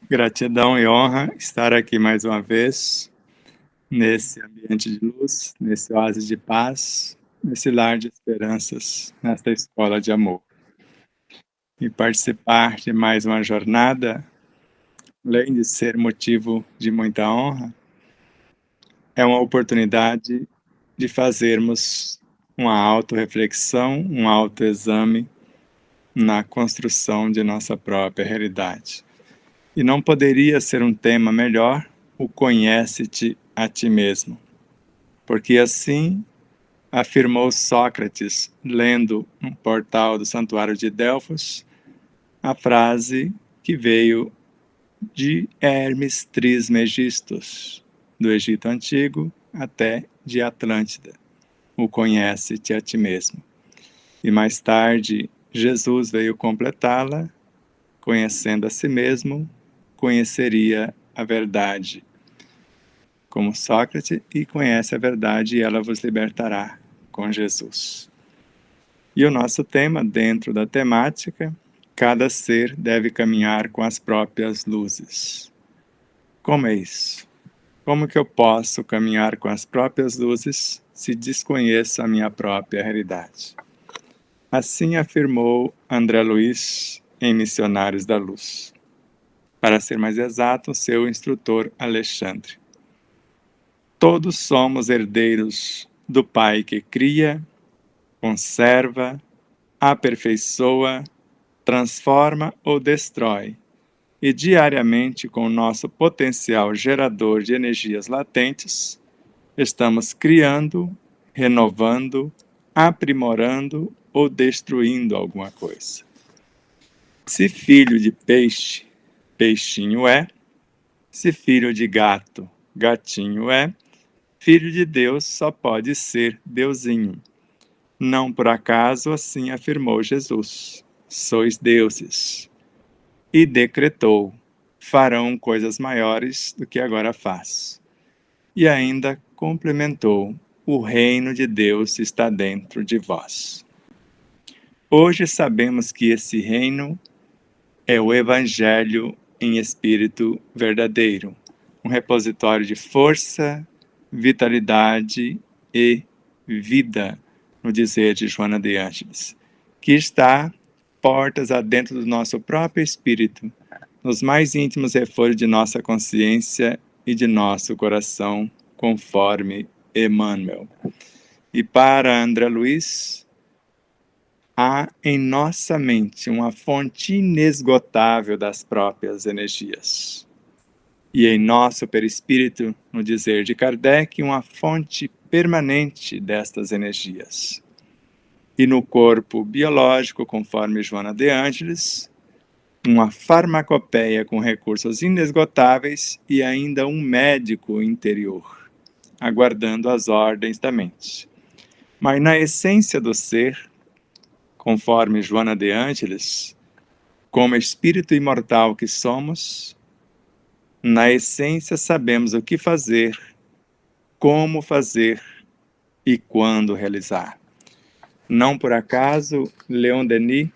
Gratidão e honra estar aqui mais uma vez, nesse ambiente de luz, nesse oásis de paz, nesse lar de esperanças, nesta escola de amor. E participar de mais uma jornada, além de ser motivo de muita honra, é uma oportunidade de fazermos uma autorreflexão, um autoexame na construção de nossa própria realidade. E não poderia ser um tema melhor, o conhece-te a ti mesmo. Porque assim afirmou Sócrates, lendo um portal do Santuário de Delfos, a frase que veio de Hermes Trismegistus, do Egito Antigo até de Atlântida. O conhece-te a ti mesmo. E mais tarde, Jesus veio completá-la, conhecendo a si mesmo, conheceria a verdade. Como Sócrates, e conhece a verdade e ela vos libertará, com Jesus. E o nosso tema, dentro da temática, cada ser deve caminhar com as próprias luzes. Como é isso? Como que eu posso caminhar com as próprias luzes se desconheço a minha própria realidade? Assim afirmou André Luiz em Missionários da Luz. Para ser mais exato, seu instrutor Alexandre. Todos somos herdeiros do Pai que cria, conserva, aperfeiçoa, transforma ou destrói, e diariamente, com o nosso potencial gerador de energias latentes, estamos criando, renovando, aprimorando ou destruindo alguma coisa. Se filho de peixe, peixinho é; se filho de gato, gatinho é; filho de Deus só pode ser Deusinho. Não por acaso assim afirmou Jesus: sois deuses. E decretou: farão coisas maiores do que agora faz. E ainda complementou: o reino de Deus está dentro de vós. Hoje sabemos que esse reino é o Evangelho em espírito verdadeiro, um repositório de força, vitalidade e vida, no dizer de Joana de Ângeles, que está portas adentro do nosso próprio espírito, nos mais íntimos refúgios de nossa consciência e de nosso coração, conforme Emmanuel. E para André Luiz, há em nossa mente uma fonte inesgotável das próprias energias. E em nosso perispírito, no dizer de Kardec, uma fonte permanente destas energias. E no corpo biológico, conforme Joana de Ângeles, uma farmacopeia com recursos inesgotáveis e ainda um médico interior, aguardando as ordens da mente. Mas na essência do ser, conforme Joana de Ângeles, como espírito imortal que somos, na essência sabemos o que fazer, como fazer e quando realizar. Não por acaso, Leon Denis,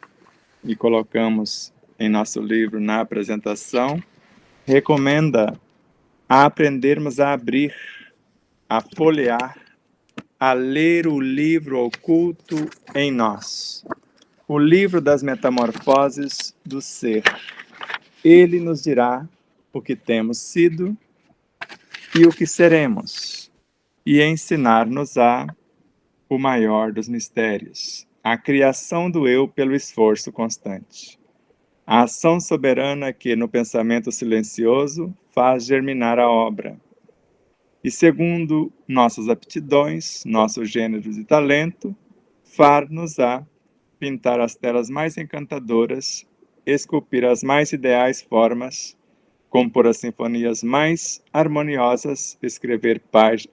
e colocamos em nosso livro na apresentação, recomenda a aprendermos a abrir, a folhear, a ler o livro oculto em nós, o livro das metamorfoses do ser. Ele nos dirá o que temos sido e o que seremos, e ensinar-nos-á o maior dos mistérios, a criação do eu pelo esforço constante. A ação soberana que, no pensamento silencioso, faz germinar a obra. E segundo nossas aptidões, nossos gêneros e talento, far-nos-á pintar as telas mais encantadoras, esculpir as mais ideais formas, compor as sinfonias mais harmoniosas, escrever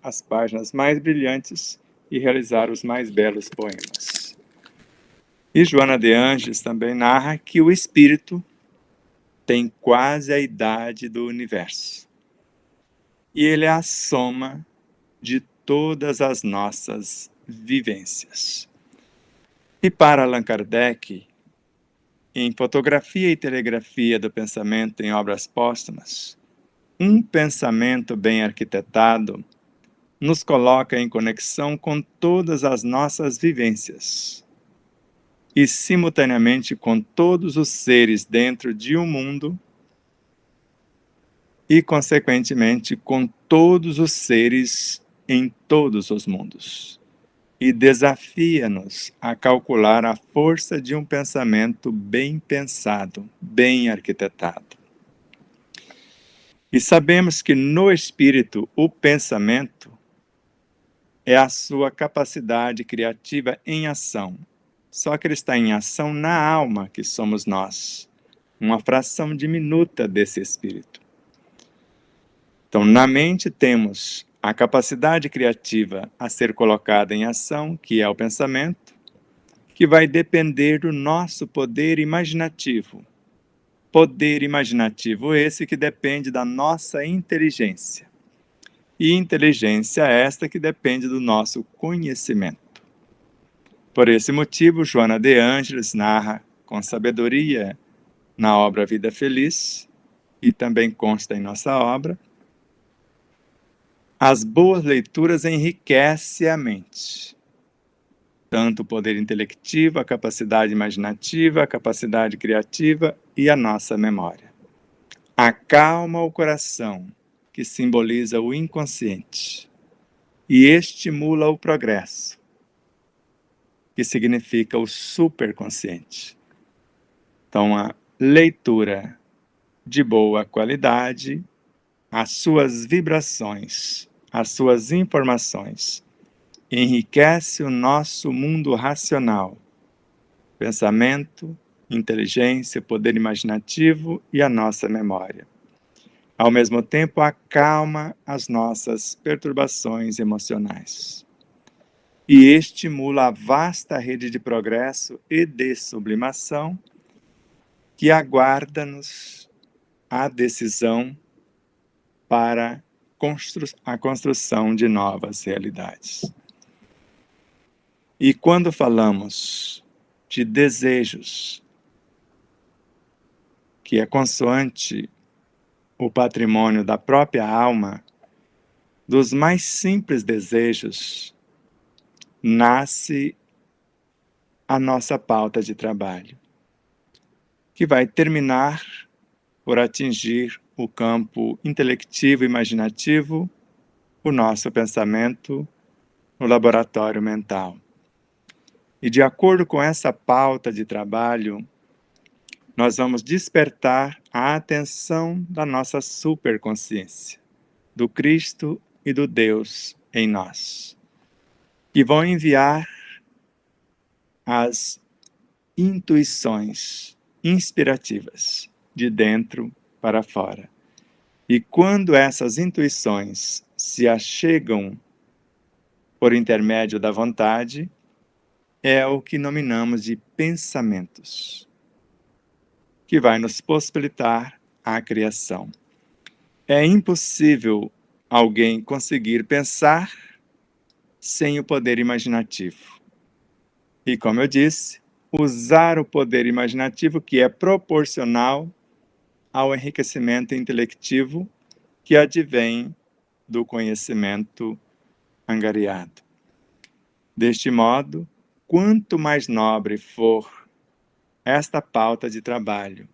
as páginas mais brilhantes e realizar os mais belos poemas. E Joana de Ângeles também narra que o espírito tem quase a idade do universo. E ele é a soma de todas as nossas vivências. E para Allan Kardec, em Fotografia e Telegrafia do Pensamento em Obras Póstumas, um pensamento bem arquitetado nos coloca em conexão com todas as nossas vivências e, simultaneamente, com todos os seres dentro de um mundo e, consequentemente, com todos os seres em todos os mundos. E desafia-nos a calcular a força de um pensamento bem pensado, bem arquitetado. E sabemos que no espírito o pensamento é a sua capacidade criativa em ação. Só que ele está em ação na alma, que somos nós, uma fração diminuta desse espírito. Então, na mente temos a capacidade criativa a ser colocada em ação, que é o pensamento, que vai depender do nosso poder imaginativo. Poder imaginativo esse que depende da nossa inteligência. E inteligência esta que depende do nosso conhecimento. Por esse motivo, Joana de Ângeles narra com sabedoria na obra Vida Feliz, e também consta em nossa obra, as boas leituras enriquecem a mente. Tanto o poder intelectivo, a capacidade imaginativa, a capacidade criativa e a nossa memória. Acalma o coração, que simboliza o inconsciente, e estimula o progresso, que significa o superconsciente. Então, a leitura de boa qualidade, as suas vibrações, as suas informações, enriquece o nosso mundo racional, pensamento, inteligência, poder imaginativo e a nossa memória. Ao mesmo tempo, acalma as nossas perturbações emocionais e estimula a vasta rede de progresso e de sublimação que aguarda-nos a decisão para a construção de novas realidades. E quando falamos de desejos, que é consoante o patrimônio da própria alma, dos mais simples desejos, nasce a nossa pauta de trabalho, que vai terminar por atingir o campo intelectivo e imaginativo, o nosso pensamento, no laboratório mental. E de acordo com essa pauta de trabalho, nós vamos despertar a atenção da nossa superconsciência, do Cristo e do Deus em nós, e vão enviar as intuições inspirativas de dentro para fora. E quando essas intuições se achegam por intermédio da vontade, é o que nominamos de pensamentos, que vai nos possibilitar a criação. É impossível alguém conseguir pensar sem o poder imaginativo. E, como eu disse, usar o poder imaginativo que é proporcional ao enriquecimento intelectivo que advém do conhecimento angariado. Deste modo, quanto mais nobre for esta pauta de trabalho,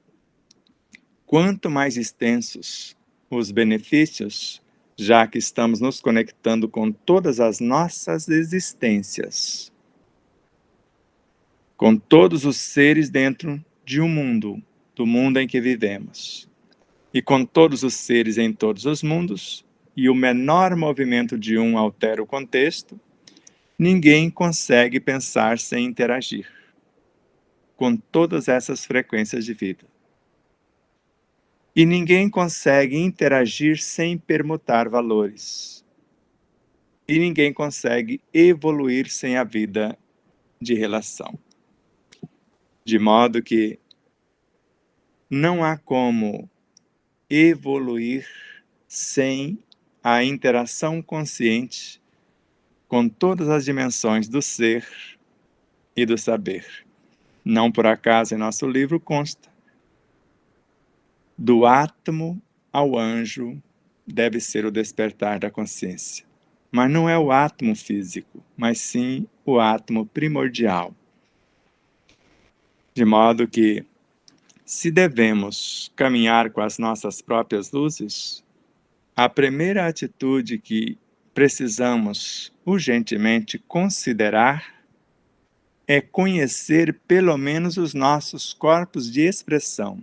quanto mais extensos os benefícios, já que estamos nos conectando com todas as nossas existências, com todos os seres dentro de um mundo, do mundo em que vivemos, e com todos os seres em todos os mundos, e o menor movimento de um altera o contexto, ninguém consegue pensar sem interagir com todas essas frequências de vida. E ninguém consegue interagir sem permutar valores. E ninguém consegue evoluir sem a vida de relação. De modo que não há como evoluir sem a interação consciente com todas as dimensões do ser e do saber. Não por acaso em nosso livro consta: do átomo ao anjo deve ser o despertar da consciência. Mas não é o átomo físico, mas sim o átomo primordial. De modo que, se devemos caminhar com as nossas próprias luzes, a primeira atitude que precisamos urgentemente considerar é conhecer pelo menos os nossos corpos de expressão,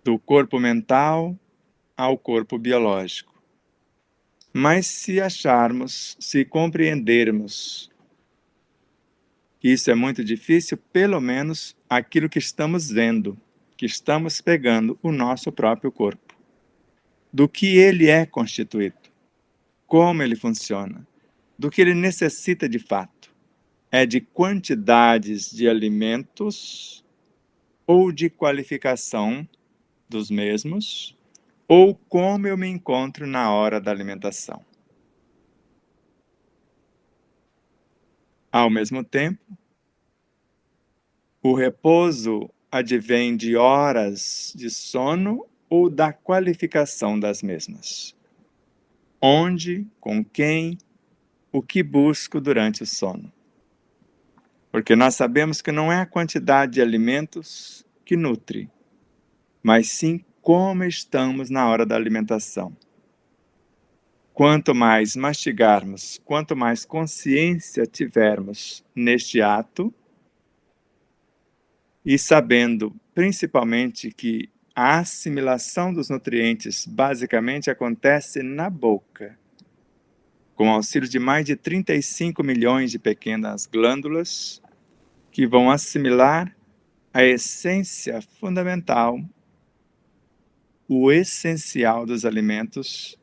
do corpo mental ao corpo biológico. Mas se compreendermos que isso é muito difícil, pelo menos aquilo que estamos vendo, que estamos pegando o nosso próprio corpo, do que ele é constituído, como ele funciona, do que ele necessita de fato. É de quantidades de alimentos ou de qualificação dos mesmos, ou como eu me encontro na hora da alimentação. Ao mesmo tempo, o repouso advém de horas de sono ou da qualificação das mesmas? Onde, com quem, o que busco durante o sono? Porque nós sabemos que não é a quantidade de alimentos que nutre, mas sim como estamos na hora da alimentação. Quanto mais mastigarmos, quanto mais consciência tivermos neste ato, e sabendo principalmente que a assimilação dos nutrientes basicamente acontece na boca, com auxílio de mais de 35 milhões de pequenas glândulas que vão assimilar a essência fundamental, o essencial dos alimentos,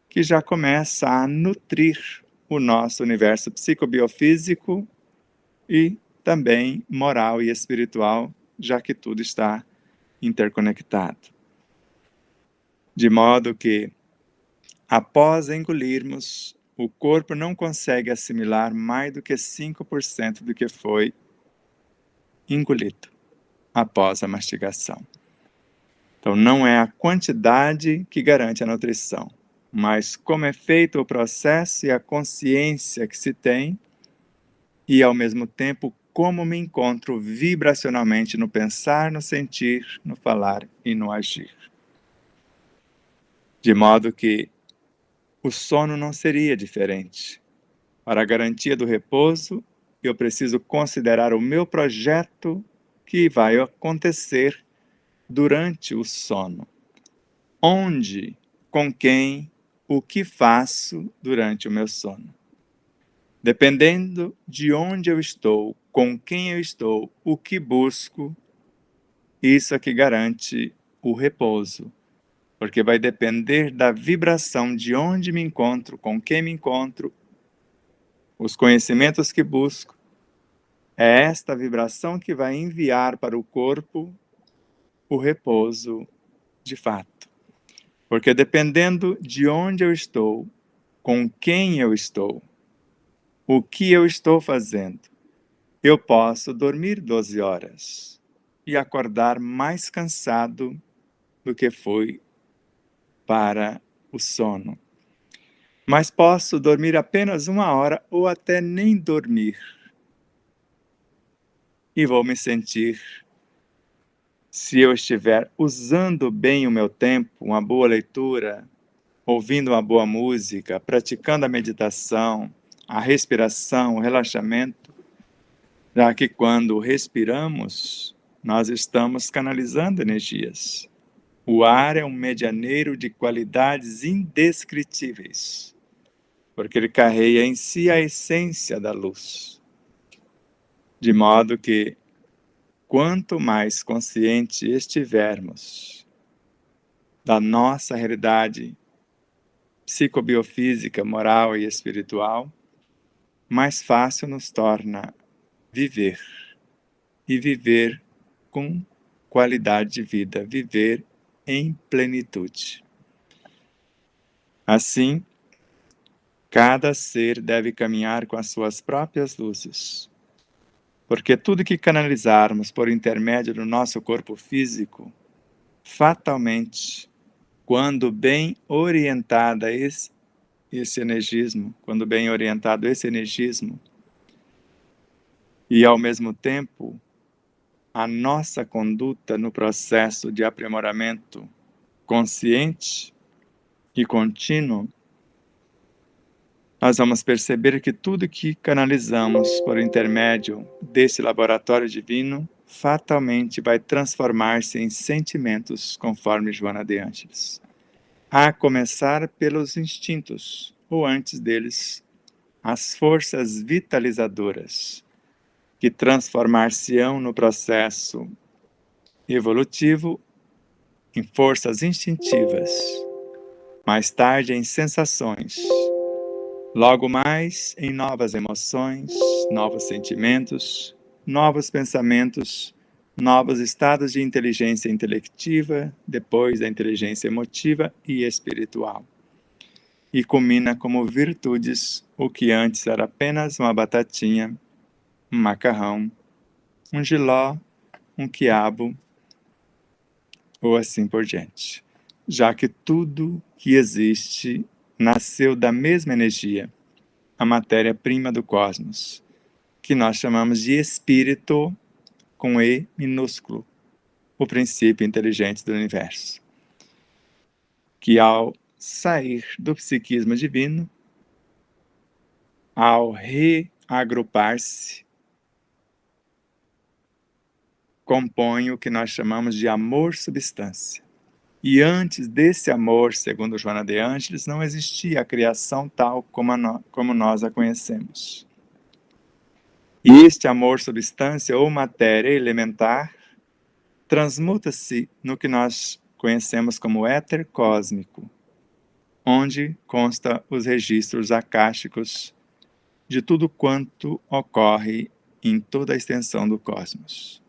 que já começa a nutrir o nosso universo psicobiofísico e também moral e espiritual, já que tudo está interconectado. De modo que, após engolirmos, o corpo não consegue assimilar mais do que 5% do que foi engolido após a mastigação. Então, não é a quantidade que garante a nutrição, mas como é feito o processo e a consciência que se tem, e ao mesmo tempo como me encontro vibracionalmente no pensar, no sentir, no falar e no agir. De modo que o sono não seria diferente. Para a garantia do repouso, eu preciso considerar o meu projeto que vai acontecer durante o sono. Onde, com quem, o que faço durante o meu sono. Dependendo de onde eu estou, com quem eu estou, o que busco, isso é que garante o repouso. Porque vai depender da vibração de onde me encontro, com quem me encontro, os conhecimentos que busco. É esta vibração que vai enviar para o corpo o repouso de fato. Porque dependendo de onde eu estou, com quem eu estou, o que eu estou fazendo, eu posso dormir 12 horas e acordar mais cansado do que foi para o sono. Mas posso dormir apenas 1 hora ou até nem dormir. E vou me sentir, se eu estiver usando bem o meu tempo, uma boa leitura, ouvindo uma boa música, praticando a meditação, a respiração, o relaxamento, já que quando respiramos, nós estamos canalizando energias. O ar é um medianeiro de qualidades indescritíveis, porque ele carrega em si a essência da luz. De modo que, quanto mais consciente estivermos da nossa realidade psicobiofísica, moral e espiritual, mais fácil nos torna viver. E viver com qualidade de vida, viver em plenitude. Assim, cada ser deve caminhar com as suas próprias luzes, Porque tudo que canalizarmos por intermédio do nosso corpo físico, fatalmente, quando bem orientada esse energismo, quando bem orientado esse energismo, e ao mesmo tempo a nossa conduta no processo de aprimoramento consciente e contínuo, nós vamos perceber que tudo que canalizamos por intermédio desse laboratório divino fatalmente vai transformar-se em sentimentos, conforme Joana de Ângeles. A começar pelos instintos, ou antes deles, as forças vitalizadoras, que transformar-se-ão no processo evolutivo em forças instintivas, mais tarde em sensações, logo mais em novas emoções, novos sentimentos, novos pensamentos, novos estados de inteligência intelectiva, depois da inteligência emotiva e espiritual. E culmina como virtudes o que antes era apenas uma batatinha, um macarrão, um jiló, um quiabo, ou assim por diante. Já que tudo que existe nasceu da mesma energia, a matéria-prima do cosmos, que nós chamamos de espírito, com E minúsculo, o princípio inteligente do universo, que ao sair do psiquismo divino, ao reagrupar-se, compõe o que nós chamamos de amor-substância. E antes desse amor, segundo Joana de Ângeles, não existia a criação tal como nós a conhecemos. E este amor-substância ou matéria elementar transmuta-se no que nós conhecemos como éter cósmico, onde consta os registros acásticos de tudo quanto ocorre em toda a extensão do cosmos.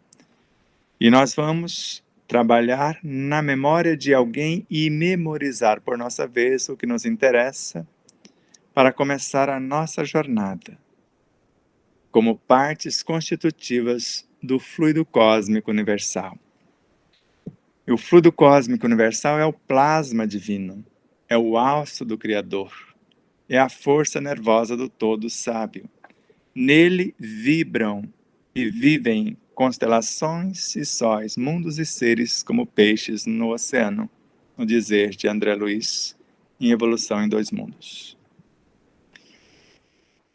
E nós vamos trabalhar na memória de alguém e memorizar por nossa vez o que nos interessa para começar a nossa jornada como partes constitutivas do fluido cósmico universal. E o fluido cósmico universal é o plasma divino, é o alço do Criador, é a força nervosa do todo sábio. Nele vibram e vivem constelações e sóis, mundos e seres como peixes no oceano, no dizer de André Luiz, em Evolução em Dois Mundos.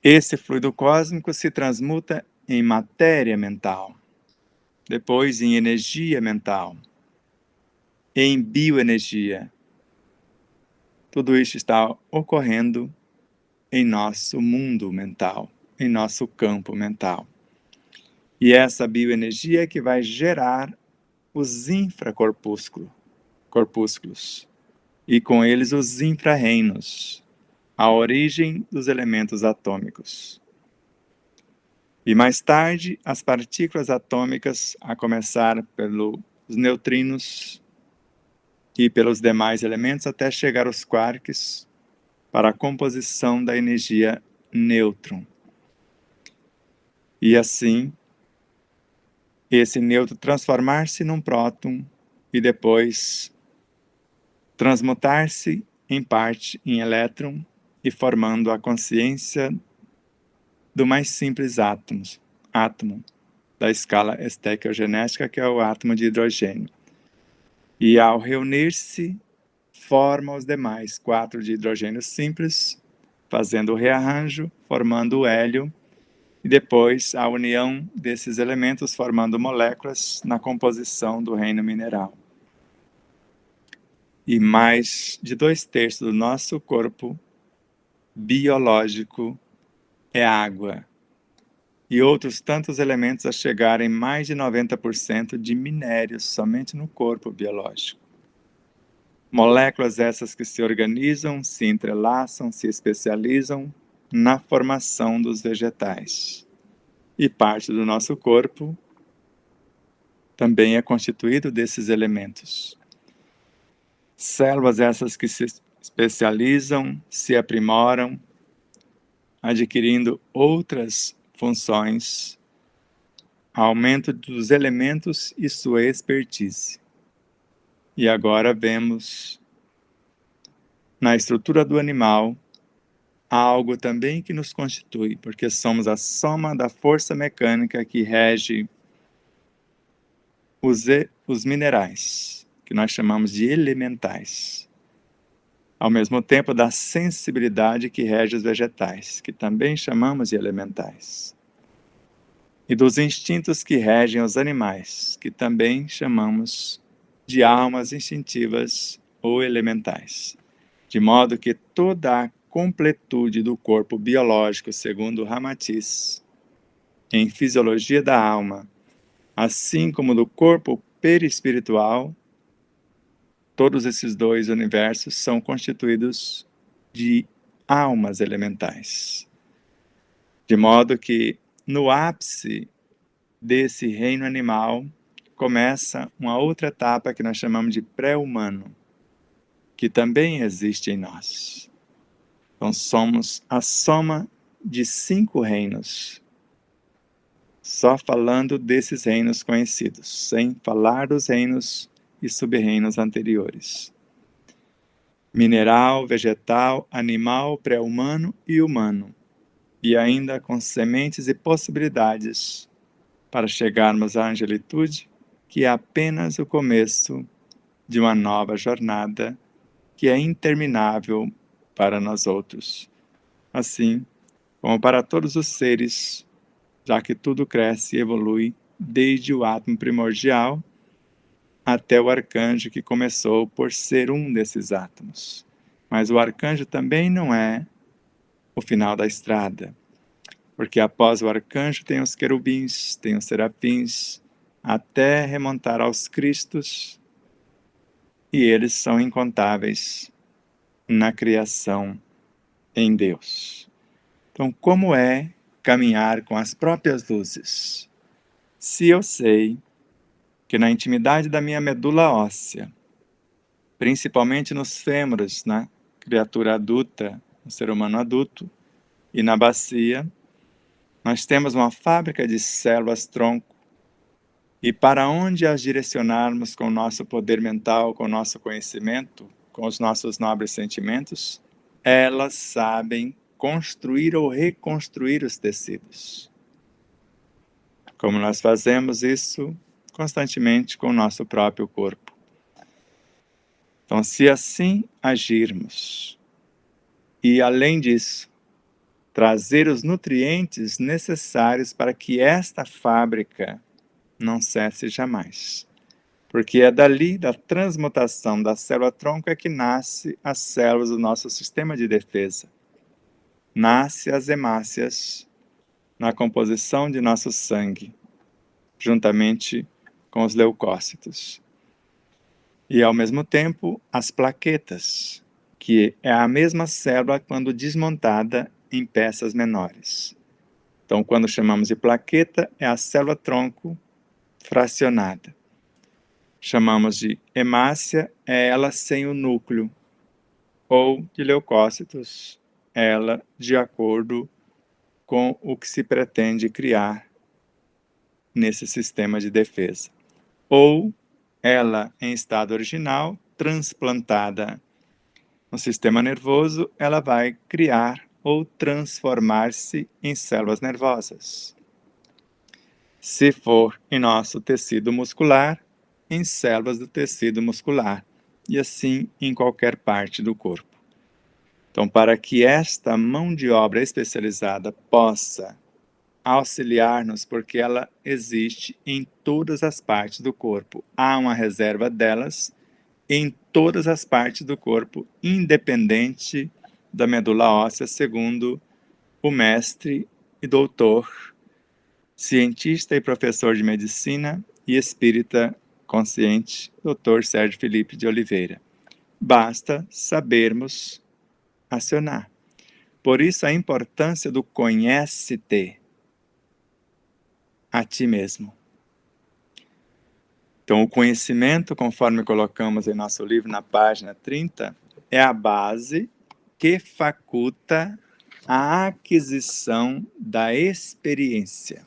Esse fluido cósmico se transmuta em matéria mental, depois em energia mental, em bioenergia. Tudo isso está ocorrendo em nosso mundo mental, em nosso campo mental. E essa bioenergia é que vai gerar os infracorpúsculos, e com eles os infrarreinos, a origem dos elementos atômicos. E mais tarde, as partículas atômicas, a começar pelos neutrinos e pelos demais elementos, até chegar aos quarks, para a composição da energia nêutron. E assim, esse nêutron transformar-se num próton e depois transmutar-se em parte em elétron e formando a consciência do mais simples átomo da escala estequiogenética, que é o átomo de hidrogênio. E ao reunir-se, forma os demais 4 de hidrogênio simples, fazendo o rearranjo, formando o hélio, e depois a união desses elementos formando moléculas na composição do reino mineral. E mais de 2/3 do nosso corpo biológico é água. E outros tantos elementos a chegarem mais de 90% de minérios somente no corpo biológico. Moléculas essas que se organizam, se entrelaçam, se especializam na formação dos vegetais. E parte do nosso corpo também é constituído desses elementos. Células essas que se especializam, se aprimoram, adquirindo outras funções aumento dos elementos e sua expertise. E agora vemos na estrutura do animal algo também que nos constitui, porque somos a soma da força mecânica que rege os minerais, que nós chamamos de elementais. Ao mesmo tempo, da sensibilidade que rege os vegetais, que também chamamos de elementais. E dos instintos que regem os animais, que também chamamos de almas instintivas ou elementais. De modo que toda a completude do corpo biológico, segundo Ramatiz, em Fisiologia da Alma, assim como do corpo perispiritual, todos esses dois universos são constituídos de almas elementais. De modo que, no ápice desse reino animal, começa uma outra etapa que nós chamamos de pré-humano, que também existe em nós. Então, somos a soma de 5 reinos, só falando desses reinos conhecidos, sem falar dos reinos e sub-reinos anteriores. Mineral, vegetal, animal, pré-humano e humano. E ainda com sementes e possibilidades para chegarmos à angelitude, que é apenas o começo de uma nova jornada que é interminável para nós outros. Assim como para todos os seres, já que tudo cresce e evolui desde o átomo primordial até o arcanjo que começou por ser um desses átomos. Mas o arcanjo também não é o final da estrada, porque após o arcanjo tem os querubins, tem os serafins, até remontar aos cristos, e eles são incontáveis na criação em Deus. Então, como é caminhar com as próprias luzes? Se eu sei que na intimidade da minha medula óssea, principalmente nos fêmures, na criatura adulta, no ser humano adulto, e na bacia, nós temos uma fábrica de células-tronco, e para onde as direcionarmos com o nosso poder mental, com o nosso conhecimento, com os nossos nobres sentimentos, elas sabem construir ou reconstruir os tecidos. Como nós fazemos isso constantemente com o nosso próprio corpo. Então, se assim agirmos, e além disso, trazer os nutrientes necessários para que esta fábrica não cesse jamais. Porque é dali, da transmutação da célula-tronco, é que nasce as células do nosso sistema de defesa. Nasce as hemácias na composição de nosso sangue, juntamente com os leucócitos. E, ao mesmo tempo, as plaquetas, que é a mesma célula quando desmontada em peças menores. Então, quando chamamos de plaqueta, é a célula-tronco fracionada. Chamamos de hemácia, é ela sem o núcleo, ou de leucócitos, ela de acordo com o que se pretende criar nesse sistema de defesa. Ou ela em estado original, transplantada no sistema nervoso, ela vai criar ou transformar-se em células nervosas. Se for em nosso tecido muscular, em células do tecido muscular, e assim em qualquer parte do corpo. Então, para que esta mão de obra especializada possa auxiliar-nos, porque ela existe em todas as partes do corpo, há uma reserva delas em todas as partes do corpo, independente da medula óssea, segundo o mestre e doutor, cientista e professor de medicina e espírita consciente, Dr. Sérgio Felipe de Oliveira. Basta sabermos acionar. Por isso a importância do conhece-te a ti mesmo. Então, o conhecimento, conforme colocamos em nosso livro na página 30, é a base que faculta a aquisição da experiência.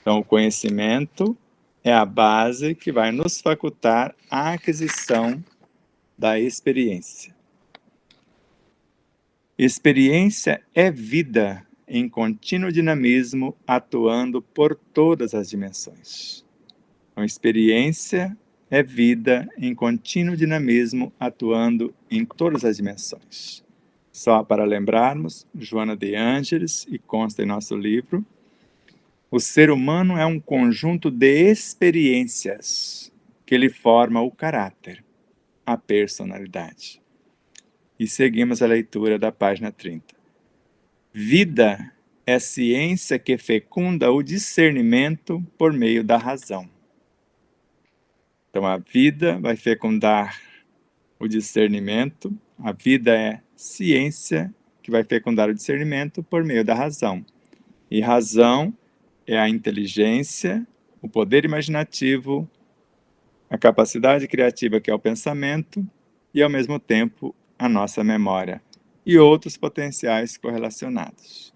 Então, o conhecimento é a base que vai nos facultar a aquisição da experiência. Experiência é vida em contínuo dinamismo, atuando por todas as dimensões. Então, experiência é vida em contínuo dinamismo, atuando em todas as dimensões. Só para lembrarmos, Joana de Ângeles, e consta em nosso livro, o ser humano é um conjunto de experiências que lhe forma o caráter, a personalidade. E seguimos a leitura da página 30. Vida é ciência que fecunda o discernimento por meio da razão. Então, a vida vai fecundar o discernimento, a vida é ciência que vai fecundar o discernimento por meio da razão. E razão é a inteligência, o poder imaginativo, a capacidade criativa que é o pensamento e, ao mesmo tempo, a nossa memória e outros potenciais correlacionados.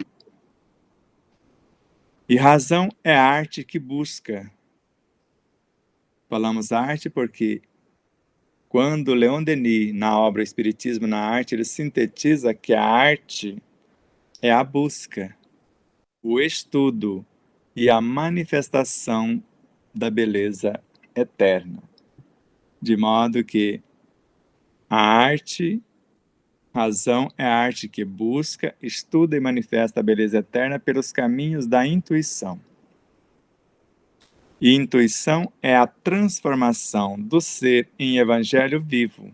E razão é a arte que busca. Falamos arte porque quando Leon Denis, na obra Espiritismo na Arte, ele sintetiza que a arte é a busca, o estudo e a manifestação da beleza eterna. De modo que a arte, razão, é a arte que busca, estuda e manifesta a beleza eterna pelos caminhos da intuição. E intuição é a transformação do ser em evangelho vivo.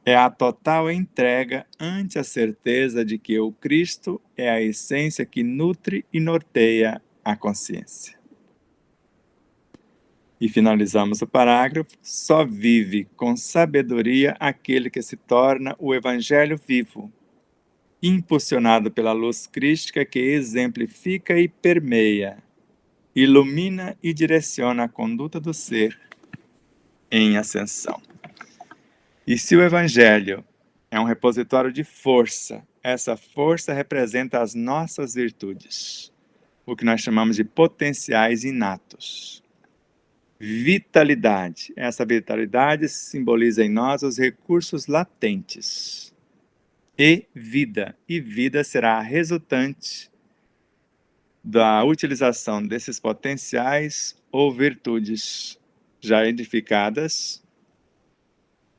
É a total entrega ante a certeza de que o Cristo é a essência que nutre e norteia a consciência. E finalizamos o parágrafo: só vive com sabedoria aquele que se torna o Evangelho vivo, impulsionado pela luz crística que exemplifica e permeia, ilumina e direciona a conduta do ser em ascensão. E se o Evangelho é um repositório de força, essa força representa as nossas virtudes, o que nós chamamos de potenciais inatos. Vitalidade. Essa vitalidade simboliza em nós os recursos latentes. E vida. E vida será a resultante da utilização desses potenciais ou virtudes já edificadas,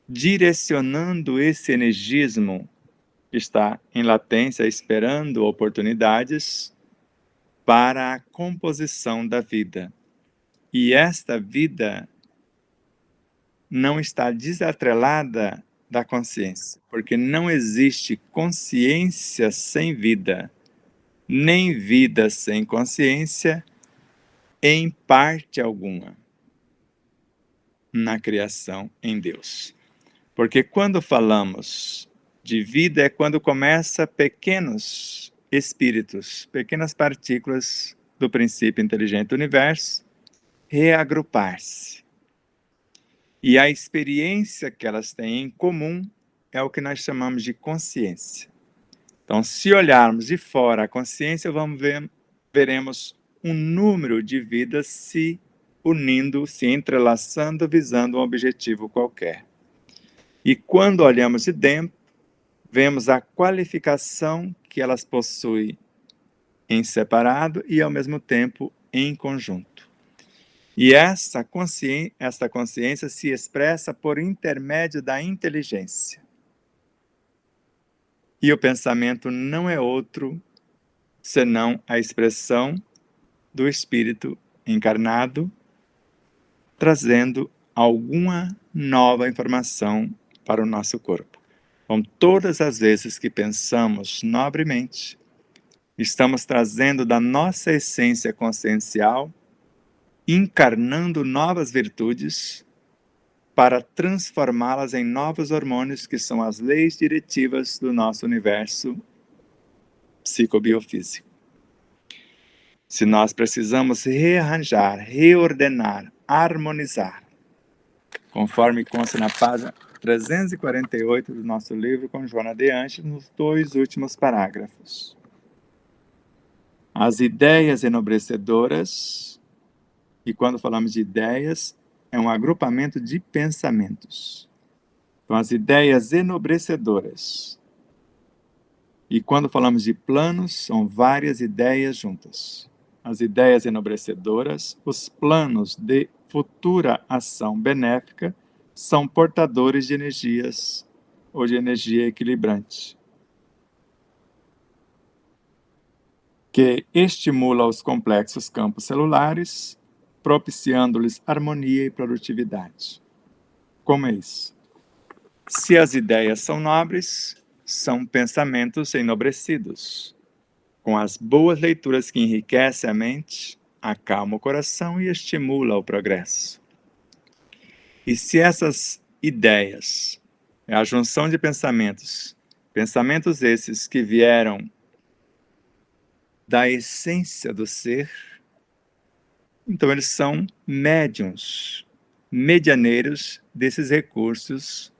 direcionando esse energismo que está em latência, esperando oportunidades para a composição da vida. E esta vida não está desatrelada da consciência, porque não existe consciência sem vida, nem vida sem consciência, em parte alguma, na criação em Deus. Porque quando falamos de vida é quando começa pequenos espíritos, pequenas partículas do princípio inteligente do universo, reagrupar-se. E a experiência que elas têm em comum é o que nós chamamos de consciência. Então, se olharmos de fora a consciência, veremos um número de vidas se unindo, se entrelaçando, visando um objetivo qualquer. E quando olhamos de dentro, vemos a qualificação que elas possuem em separado e, ao mesmo tempo, em conjunto. E esta consciência se expressa por intermédio da inteligência. E o pensamento não é outro senão a expressão do espírito encarnado, trazendo alguma nova informação para o nosso corpo. Então, todas as vezes que pensamos nobremente, estamos trazendo da nossa essência consciencial, encarnando novas virtudes para transformá-las em novos hormônios, que são as leis diretivas do nosso universo psicobiofísico. Se nós precisamos rearranjar, reordenar, harmonizar, conforme consta na página 348 do nosso livro com Joana de Ângeles, nos 2 últimos parágrafos. As ideias enobrecedoras, e quando falamos de ideias, é um agrupamento de pensamentos. Então, as ideias enobrecedoras. E quando falamos de planos, são várias ideias juntas. As ideias enobrecedoras, os planos de futura ação benéfica, são portadores de energias ou de energia equilibrante, que estimula os complexos campos celulares, propiciando-lhes harmonia e produtividade. Como é isso? Se as ideias são nobres, são pensamentos enobrecidos, com as boas leituras que enriquecem a mente, acalma o coração e estimula o progresso. E se essas ideias é a junção de pensamentos, pensamentos esses que vieram da essência do ser, então eles são médiuns, medianeiros desses recursos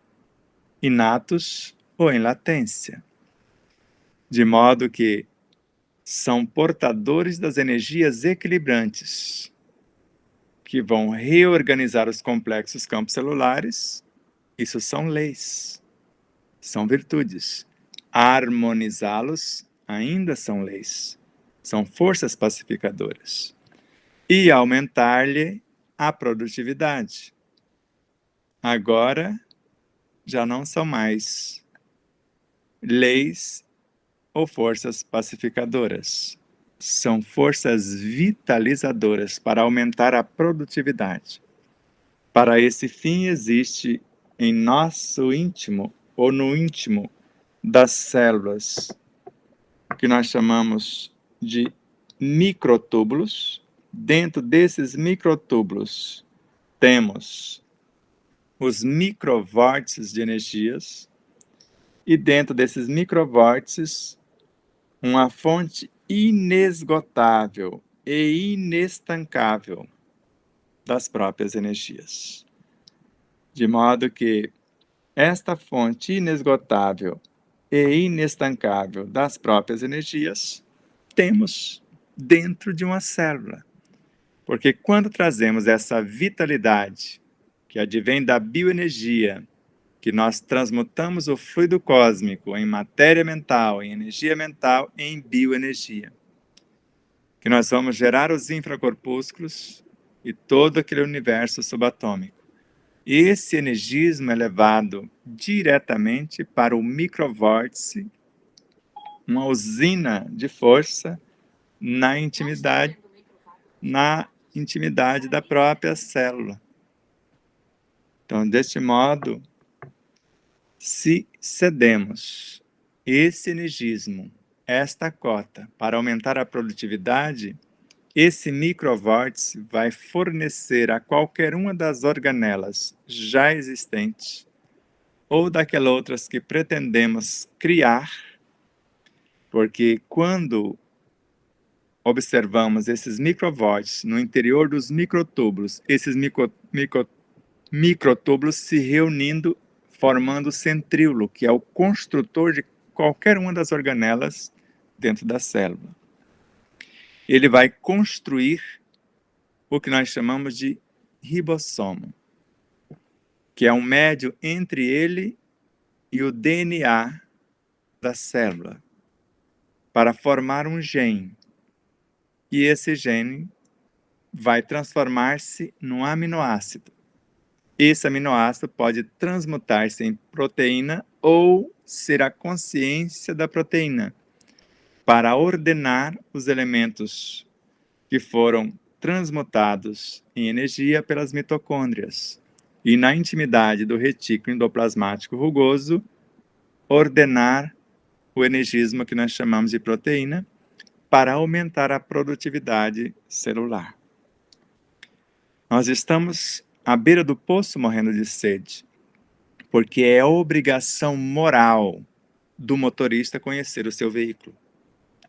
inatos ou em latência, de modo que são portadores das energias equilibrantes, que vão reorganizar os complexos campos celulares. Isso são leis, são virtudes. Harmonizá-los ainda são leis, são forças pacificadoras. E aumentar-lhe a produtividade. Agora, já não são mais leis ou forças pacificadoras. São forças vitalizadoras para aumentar a produtividade. Para esse fim existe em nosso íntimo ou no íntimo das células, que nós chamamos de microtúbulos. Dentro desses microtúbulos temos os microvórtices de energias, e dentro desses microvórtices uma fonte inesgotável e inestancável das próprias energias. De modo que esta fonte inesgotável e inestancável das próprias energias temos dentro de uma célula. Porque quando trazemos essa vitalidade, que advém da bioenergia, que nós transmutamos o fluido cósmico em matéria mental, em energia mental, em bioenergia, que nós vamos gerar os infracorpúsculos e todo aquele universo subatômico. Esse energismo é levado diretamente para o microvórtice, uma usina de força na intimidade da própria célula. Então, deste modo, se cedemos esse energismo, esta cota, para aumentar a produtividade, esse microvórtice vai fornecer a qualquer uma das organelas já existentes, ou daquelas outras que pretendemos criar, porque quando observamos esses microvórtices no interior dos microtúbulos, esses microtúbulos se reunindo, formando o centríolo, que é o construtor de qualquer uma das organelas dentro da célula. Ele vai construir o que nós chamamos de ribossomo, que é um médio entre ele e o DNA da célula, para formar um gene. E esse gene vai transformar-se num aminoácido. Esse aminoácido pode transmutar-se em proteína ou ser a consciência da proteína, para ordenar os elementos que foram transmutados em energia pelas mitocôndrias. E na intimidade do retículo endoplasmático rugoso, ordenar o energismo que nós chamamos de proteína, para aumentar a produtividade celular. Nós estamos à beira do poço morrendo de sede, porque é obrigação moral do motorista conhecer o seu veículo,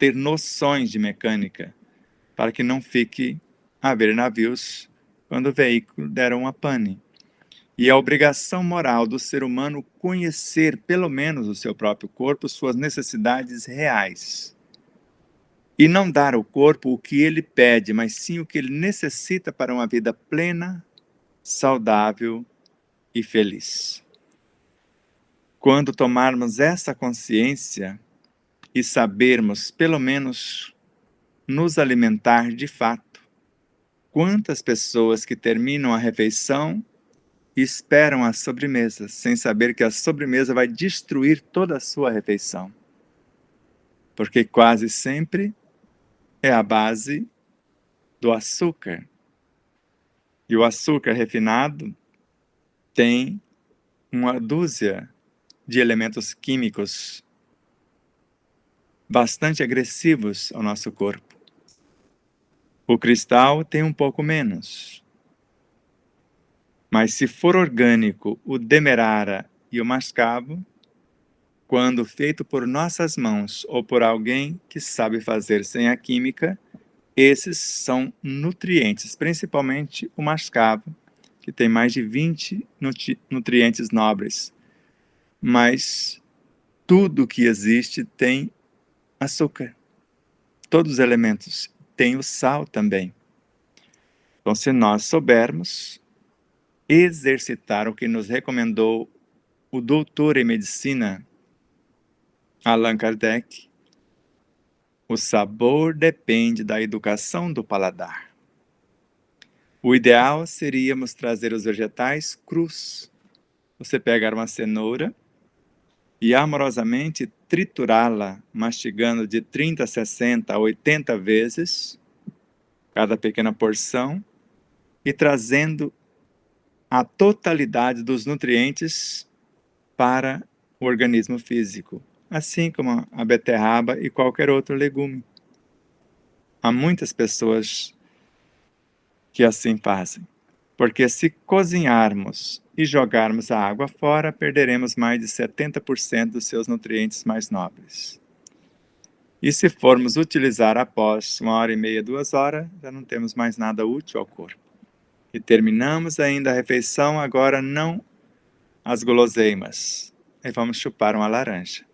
ter noções de mecânica, para que não fique a ver navios quando o veículo der uma pane. E é obrigação moral do ser humano conhecer pelo menos o seu próprio corpo, suas necessidades reais. e não dar ao corpo o que ele pede, mas sim o que ele necessita para uma vida plena, saudável e feliz. Quando tomarmos essa consciência e sabermos, pelo menos, nos alimentar de fato, quantas pessoas que terminam a refeição e esperam a sobremesa, sem saber que a sobremesa vai destruir toda a sua refeição. Porque quase sempre é a base do açúcar. E o açúcar refinado tem uma dúzia de elementos químicos bastante agressivos ao nosso corpo. O cristal tem um pouco menos. Mas se for orgânico, o demerara e o mascavo, quando feito por nossas mãos ou por alguém que sabe fazer sem a química, esses são nutrientes, principalmente o mascavo, que tem mais de 20 nutrientes nobres. Mas tudo que existe tem açúcar. Todos os elementos. Tem o sal também. Então, se nós soubermos exercitar o que nos recomendou o doutor em medicina, Allan Kardec, o sabor depende da educação do paladar. O ideal seríamos trazer os vegetais crus. Você pegar uma cenoura e amorosamente triturá-la, mastigando de 30, 60 a 80 vezes cada pequena porção e trazendo a totalidade dos nutrientes para o organismo físico, assim como a beterraba e qualquer outro legume. Há muitas pessoas que assim fazem, porque se cozinharmos e jogarmos a água fora, perderemos mais de 70% dos seus nutrientes mais nobres. E se formos utilizar após 1h30, 2 horas, já não temos mais nada útil ao corpo. E terminamos ainda a refeição, agora não as guloseimas, e vamos chupar uma laranja.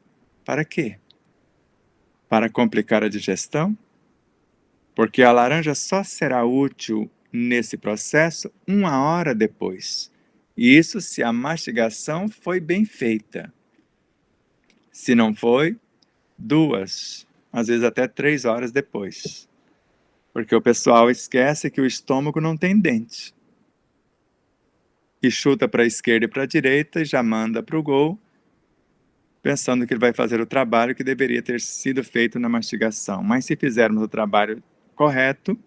Para quê? Para complicar a digestão? Porque a laranja só será útil nesse processo 1 hora depois. E isso se a mastigação foi bem feita. Se não foi, 2, às vezes até 3 horas depois. Porque o pessoal esquece que o estômago não tem dente. E chuta para a esquerda e para a direita e já manda para o gol, pensando que ele vai fazer o trabalho que deveria ter sido feito na mastigação. Mas se fizermos o trabalho correto,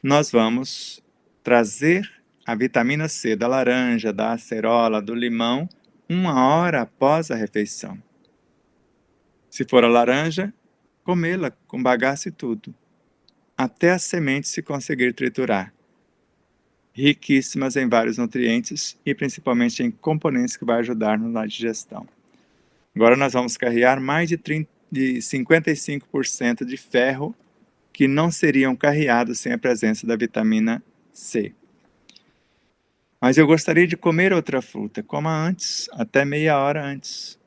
nós vamos trazer a vitamina C da laranja, da acerola, do limão, 1 hora após a refeição. Se for a laranja, comê-la com bagaço e tudo, até a semente se conseguir triturar. Riquíssimas em vários nutrientes e principalmente em componentes que vai ajudar-nos na digestão. Agora nós vamos carrear mais de 55% de ferro que não seriam carreados sem a presença da vitamina C. Mas eu gostaria de comer outra fruta. Coma antes, até meia hora antes.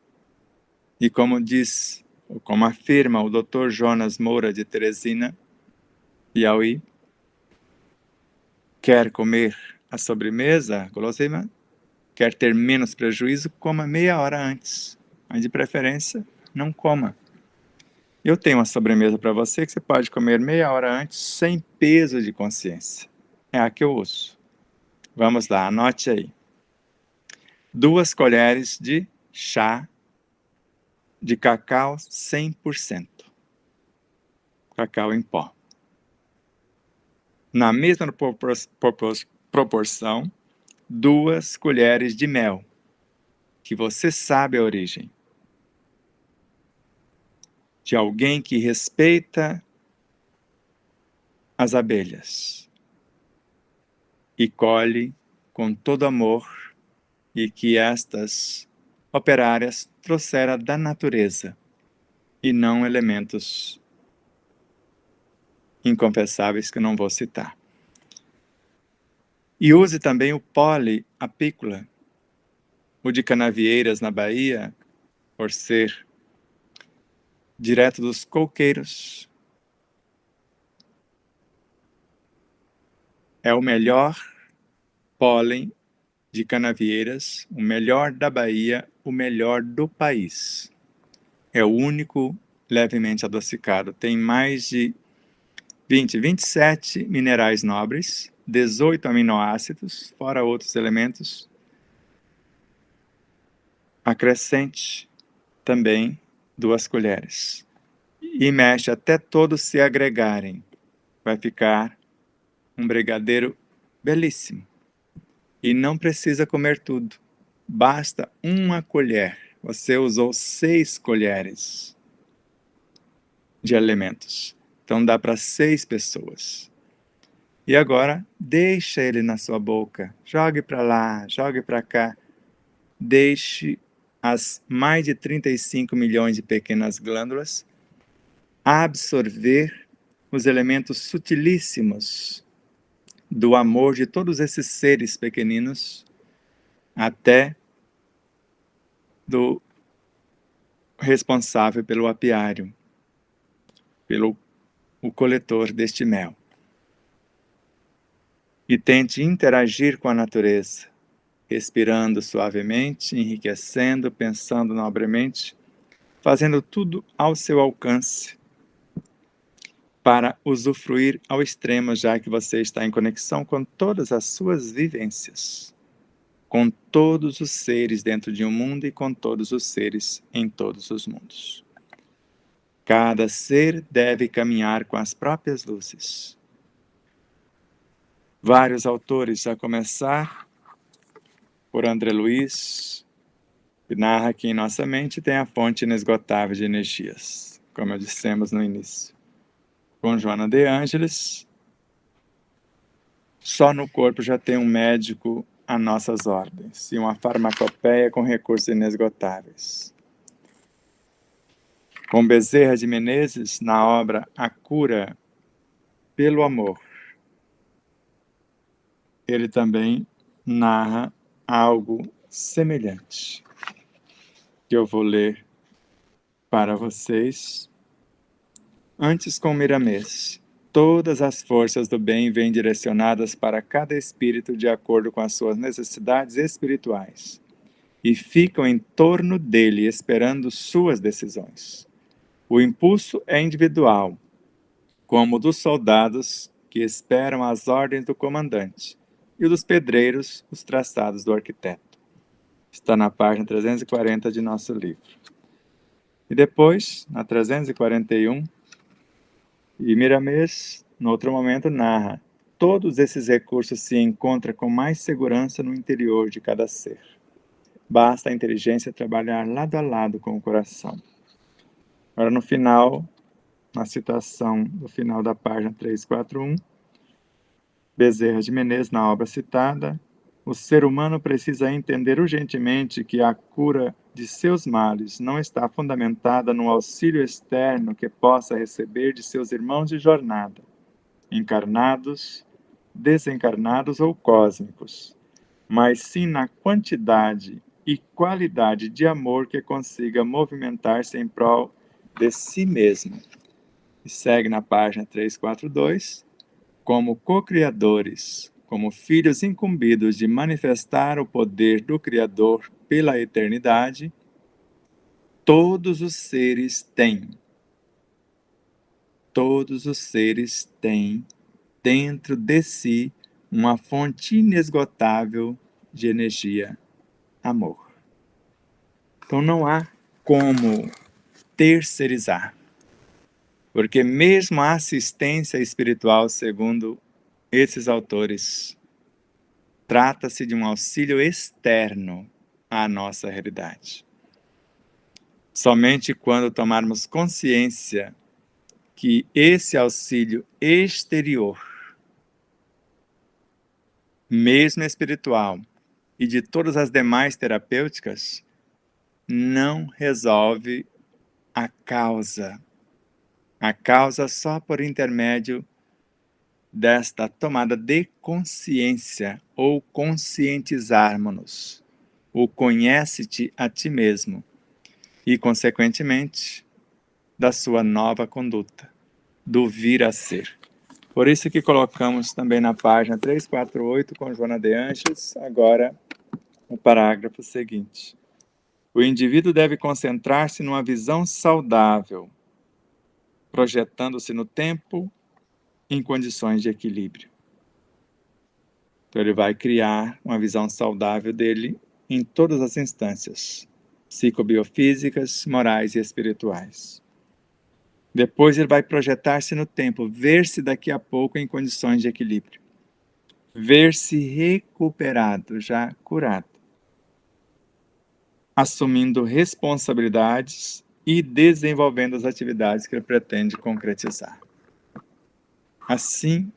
E como diz, ou como afirma o Dr. Jonas Moura de Teresina, Piauí, quer comer a sobremesa, a guloseima, quer ter menos prejuízo, coma meia hora antes. Mas de preferência, não coma. Eu tenho uma sobremesa para você que você pode comer meia hora antes, sem peso de consciência. É a que eu uso. Vamos lá, anote aí. 2 colheres de chá de cacau 100%. Cacau em pó. Na mesma proporção, 2 colheres de mel, que você sabe a origem. De alguém que respeita as abelhas e colhe com todo amor, e que estas operárias trouxeram da natureza e não elementos inconfessáveis que não vou citar. E use também o pólen apícola, o de Canavieiras na Bahia, por ser direto dos coqueiros, é o melhor pólen de canavieiras, o melhor da Bahia, o melhor do país. É o único levemente adocicado. Tem mais de 27 minerais nobres, 18 aminoácidos, fora outros elementos. Acrescente também 2 colheres. E mexe até todos se agregarem. Vai ficar um brigadeiro belíssimo. E não precisa comer tudo. Basta 1 colher. Você usou 6 colheres de alimentos. Então dá para 6 pessoas. E agora, deixa ele na sua boca. Jogue para lá, jogue para cá. Deixe as mais de 35 milhões de pequenas glândulas absorver os elementos sutilíssimos do amor de todos esses seres pequeninos, até do responsável pelo apiário, pelo o coletor deste mel. E tente interagir com a natureza, respirando suavemente, enriquecendo, pensando nobremente, fazendo tudo ao seu alcance, para usufruir ao extremo, já que você está em conexão com todas as suas vivências, com todos os seres dentro de um mundo e com todos os seres em todos os mundos. Cada ser deve caminhar com as próprias luzes. Vários autores, a começar por André Luiz, que narra que em nossa mente tem a fonte inesgotável de energias, como dissemos no início. Com Joana de Ângeles, só no corpo já tem um médico a nossas ordens e uma farmacopeia com recursos inesgotáveis. Com Bezerra de Menezes, na obra A Cura pelo Amor, ele também narra algo semelhante, que eu vou ler para vocês. Antes, com Miramês, todas as forças do bem vêm direcionadas para cada espírito de acordo com as suas necessidades espirituais e ficam em torno dele esperando suas decisões. O impulso é individual, como o dos soldados que esperam as ordens do comandante, e o dos pedreiros, os traçados do arquiteto. Está na página 340 de nosso livro. E depois, na 341, e Miramês, no outro momento, narra: todos esses recursos se encontram com mais segurança no interior de cada ser. Basta a inteligência trabalhar lado a lado com o coração. Agora, no final, na citação do final da página 341, Bezerra de Menezes, na obra citada, o ser humano precisa entender urgentemente que a cura de seus males não está fundamentada no auxílio externo que possa receber de seus irmãos de jornada, encarnados, desencarnados ou cósmicos, mas sim na quantidade e qualidade de amor que consiga movimentar-se em prol de si mesmo. E segue na página 342, como co-criadores, como filhos incumbidos de manifestar o poder do Criador pela eternidade, todos os seres têm dentro de si uma fonte inesgotável de energia, amor. Então não há como terceirizar, porque mesmo a assistência espiritual, segundo esses autores, trata-se de um auxílio externo à nossa realidade. Somente quando tomarmos consciência que esse auxílio exterior, mesmo espiritual, e de todas as demais terapêuticas, não resolve a causa. A causa só por intermédio desta tomada de consciência ou conscientizarmos-nos. O conhece-te a ti mesmo e, consequentemente, da sua nova conduta, do vir a ser. Por isso que colocamos também na página 348 com Joana de Anjos, agora o parágrafo seguinte. O indivíduo deve concentrar-se numa visão saudável, projetando-se no tempo em condições de equilíbrio. Então ele vai criar uma visão saudável dele em todas as instâncias, psicobiofísicas, morais e espirituais. Depois ele vai projetar-se no tempo, ver-se daqui a pouco em condições de equilíbrio. Ver-se recuperado, já curado. Assumindo responsabilidades e desenvolvendo as atividades que ele pretende concretizar. Assim,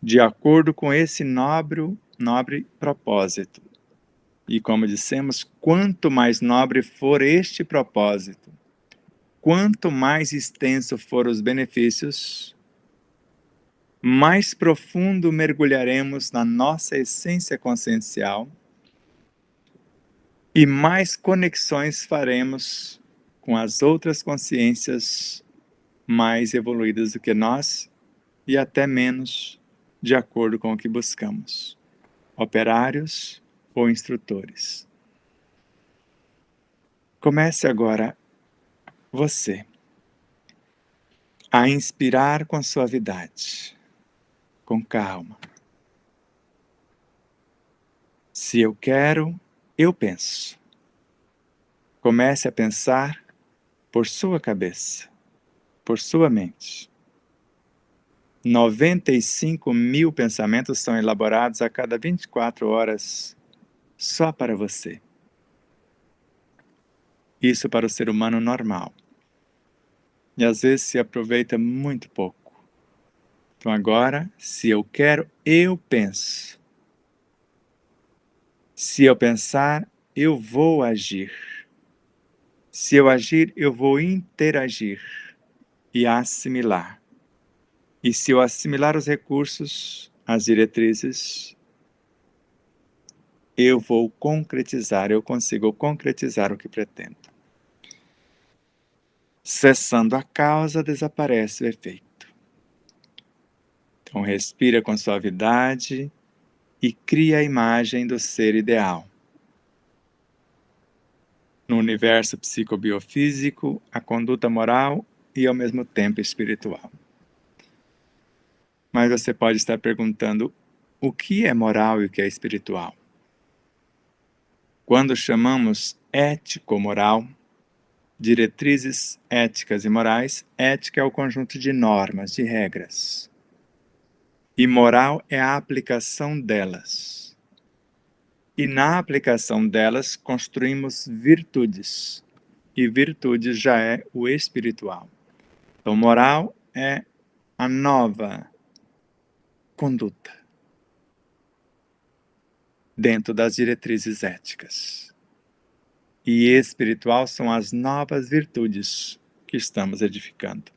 de acordo com esse nobre propósito. E como dissemos, quanto mais nobre for este propósito, quanto mais extenso for os benefícios, mais profundo mergulharemos na nossa essência consciencial e mais conexões faremos com as outras consciências mais evoluídas do que nós e até menos, de acordo com o que buscamos, operários ou instrutores. Comece agora você a inspirar com suavidade, com calma. Se eu quero, eu penso. Comece a pensar por sua cabeça, por sua mente. 95.000 pensamentos são elaborados a cada 24 horas só para você. Isso para o ser humano normal. E às vezes se aproveita muito pouco. Então agora, se eu quero, eu penso. Se eu pensar, eu vou agir. Se eu agir, eu vou interagir e assimilar. E se eu assimilar os recursos, as diretrizes, eu vou concretizar, eu consigo concretizar o que pretendo. Cessando a causa, desaparece o efeito. Então respira com suavidade e cria a imagem do ser ideal. No universo psicobiofísico, a conduta moral e ao mesmo tempo espiritual. Mas você pode estar perguntando, o que é moral e o que é espiritual? Quando chamamos ético-moral, diretrizes éticas e morais, ética é o conjunto de normas, de regras. E moral é a aplicação delas. E na aplicação delas construímos virtudes. E virtude já é o espiritual. Então, moral é a nova conduta dentro das diretrizes éticas. E espiritual são as novas virtudes que estamos edificando.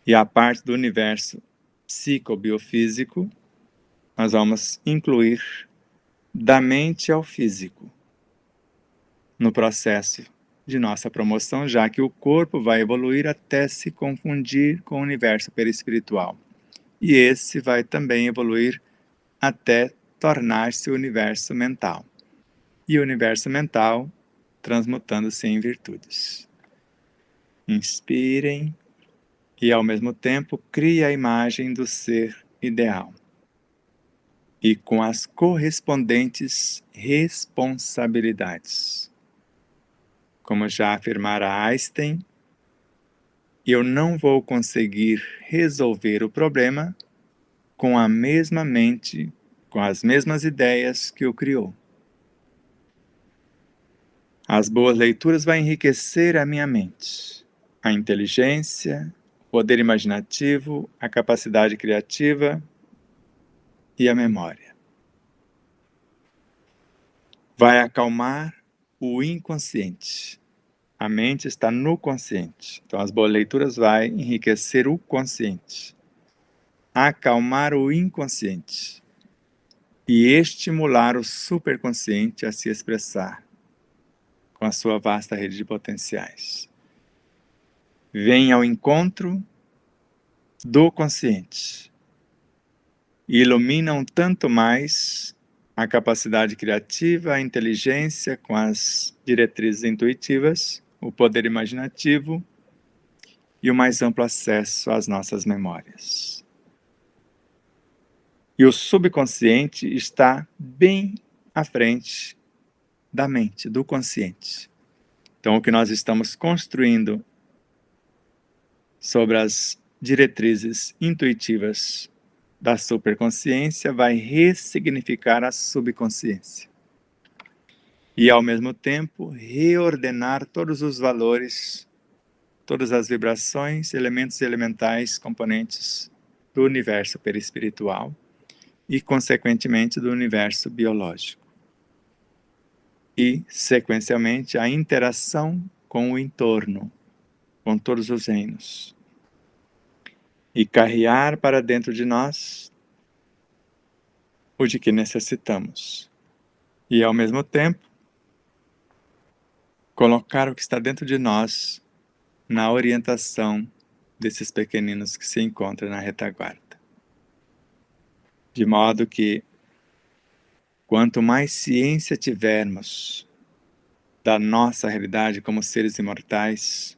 E a parte do universo psicobiofísico, nós vamos incluir da mente ao físico no processo de nossa promoção, já que o corpo vai evoluir até se confundir com o universo perispiritual. E esse vai também evoluir até tornar-se o universo mental. E o universo mental transmutando-se em virtudes. Inspirem e, ao mesmo tempo, criem a imagem do ser ideal. E com as correspondentes responsabilidades. Como já afirmara Einstein, eu não vou conseguir resolver o problema com a mesma mente, com as mesmas ideias que o criou. As boas leituras vão enriquecer a minha mente, a inteligência, o poder imaginativo, a capacidade criativa e a memória. Vai acalmar o inconsciente. A mente está no consciente. Então, as boas leituras vão enriquecer o consciente, acalmar o inconsciente e estimular o superconsciente a se expressar com a sua vasta rede de potenciais. Venha ao encontro do consciente. E iluminam tanto mais a capacidade criativa, a inteligência com as diretrizes intuitivas, o poder imaginativo e o mais amplo acesso às nossas memórias. E o subconsciente está bem à frente da mente, do consciente. Então, o que nós estamos construindo sobre as diretrizes intuitivas da superconsciência vai ressignificar a subconsciência. E, ao mesmo tempo, reordenar todos os valores, todas as vibrações, elementos elementais, componentes do universo perispiritual e, consequentemente, do universo biológico. E, sequencialmente, a interação com o entorno, com todos os reinos. E carrear para dentro de nós o de que necessitamos. E, ao mesmo tempo, colocar o que está dentro de nós na orientação desses pequeninos que se encontram na retaguarda. De modo que, quanto mais ciência tivermos da nossa realidade como seres imortais,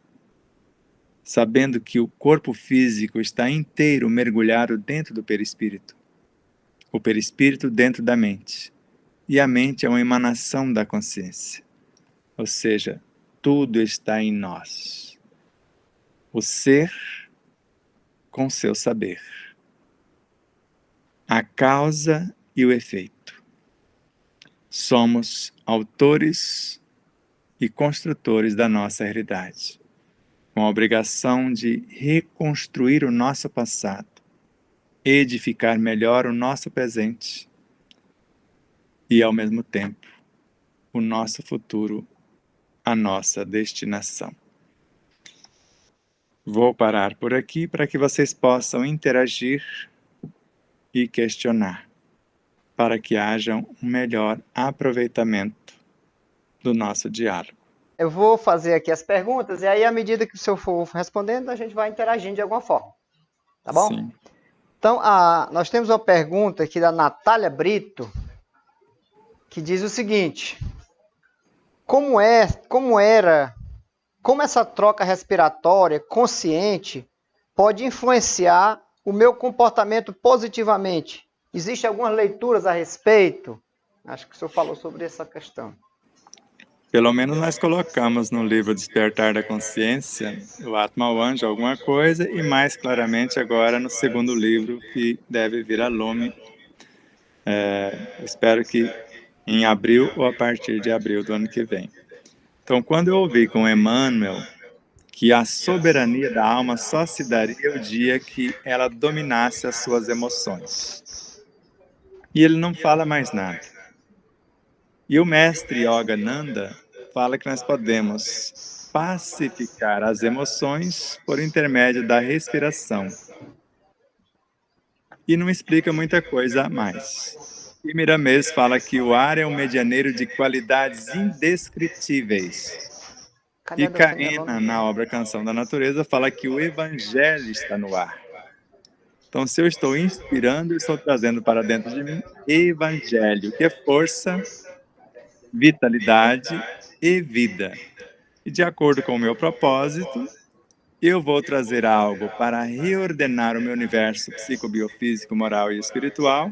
sabendo que o corpo físico está inteiro mergulhado dentro do perispírito, o perispírito dentro da mente, e a mente é uma emanação da consciência, ou seja, tudo está em nós. O ser com seu saber, a causa e o efeito. Somos autores e construtores da nossa realidade, com a obrigação de reconstruir o nosso passado, edificar melhor o nosso presente e, ao mesmo tempo, o nosso futuro, a nossa destinação. Vou parar por aqui para que vocês possam interagir e questionar, para que haja um melhor aproveitamento do nosso diálogo. Eu vou fazer aqui as perguntas e aí, à medida que o senhor for respondendo, a gente vai interagindo de alguma forma. Tá bom? Sim. Então, nós temos uma pergunta aqui da Natália Brito, que diz o seguinte: como essa troca respiratória consciente pode influenciar o meu comportamento positivamente? Existem algumas leituras a respeito? Acho que o senhor falou sobre essa questão. Pelo menos nós colocamos no livro Despertar da Consciência, o Atma, o Anjo, alguma coisa, e mais claramente agora no segundo livro, que deve vir a lume. Espero que em abril ou a partir de abril do ano que vem. Então, quando eu ouvi com Emmanuel que a soberania da alma só se daria o dia que ela dominasse as suas emoções. E ele não fala mais nada. E o mestre Yogananda fala que nós podemos pacificar as emoções por intermédio da respiração. E não explica muita coisa a mais. E Miramês fala que o ar é um medianeiro de qualidades indescritíveis. E Caena, na obra Canção da Natureza, fala que o Evangelho está no ar. Então, se eu estou inspirando, eu estou trazendo para dentro de mim Evangelho, que é força, vitalidade e vida. E de acordo com o meu propósito, eu vou trazer algo para reordenar o meu universo psicobiofísico, moral e espiritual.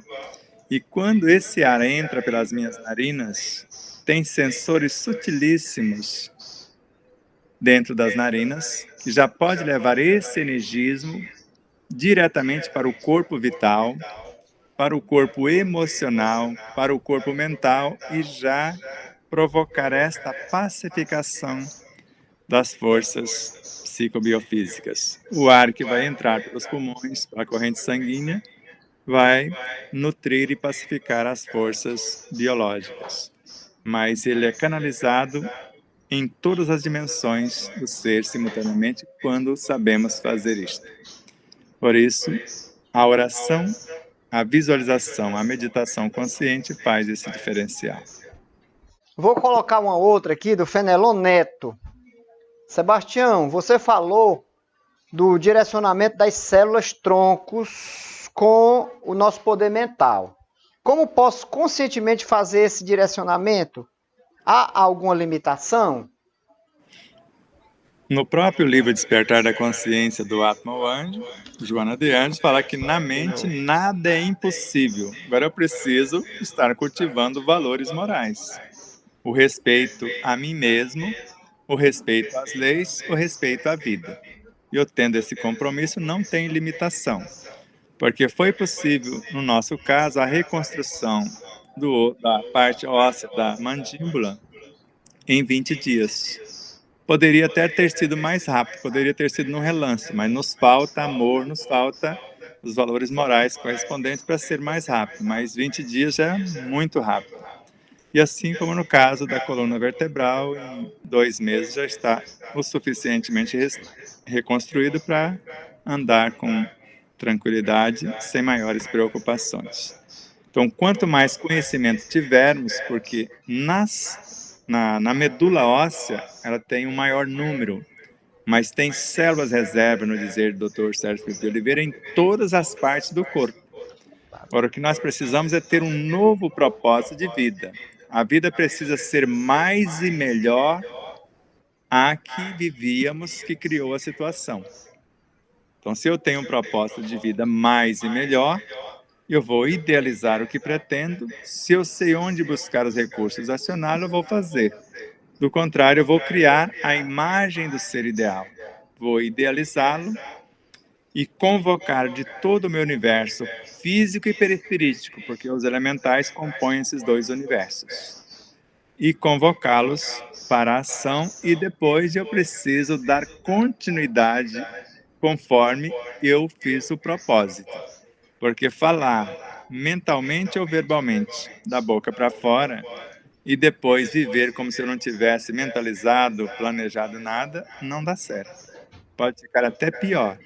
E quando esse ar entra pelas minhas narinas, tem sensores sutilíssimos dentro das narinas, que já pode levar esse energismo diretamente para o corpo vital, para o corpo emocional, para o corpo mental e já provocar esta pacificação das forças psicobiofísicas. O ar que vai entrar pelos pulmões, para a corrente sanguínea, vai nutrir e pacificar as forças biológicas. Mas ele é canalizado em todas as dimensões do ser simultaneamente quando sabemos fazer isto. Por isso, a oração, a visualização, a meditação consciente faz esse diferencial. Vou colocar uma outra aqui do Fenelon Neto. Sebastião, você falou do direcionamento das células troncos com o nosso poder mental. Como posso conscientemente fazer esse direcionamento? Há alguma limitação? No próprio livro Despertar da Consciência do Atma o Anjo, Joana de Anjos fala que na mente nada é impossível. Agora eu preciso estar cultivando valores morais. O respeito a mim mesmo, o respeito às leis, o respeito à vida. E eu tendo esse compromisso, não tem limitação. Porque foi possível, no nosso caso, a reconstrução da parte óssea da mandíbula em 20 dias. Poderia até ter sido mais rápido, poderia ter sido num relance, mas nos falta amor, nos falta os valores morais correspondentes para ser mais rápido, mas 20 dias já é muito rápido. E assim como no caso da coluna vertebral, em 2 meses já está o suficientemente reconstruído para andar com tranquilidade, sem maiores preocupações. Então, quanto mais conhecimento tivermos, porque na medula óssea, ela tem um maior número, mas tem células reserva, no dizer do Dr. Sérgio Felipe de Oliveira, em todas as partes do corpo. Agora, o que nós precisamos é ter um novo propósito de vida. A vida precisa ser mais e melhor a que vivíamos, que criou a situação. Então, se eu tenho um propósito de vida mais e melhor, eu vou idealizar o que pretendo. Se eu sei onde buscar os recursos acioná-los, eu vou fazer. Do contrário, eu vou criar a imagem do ser ideal. Vou idealizá-lo e convocar de todo o meu universo físico e periferístico, porque os elementais compõem esses dois universos. E convocá-los para a ação, e depois eu preciso dar continuidade conforme eu fiz o propósito. Porque falar mentalmente ou verbalmente, da boca para fora, e depois viver como se eu não tivesse mentalizado, planejado nada, não dá certo. Pode ficar até pior.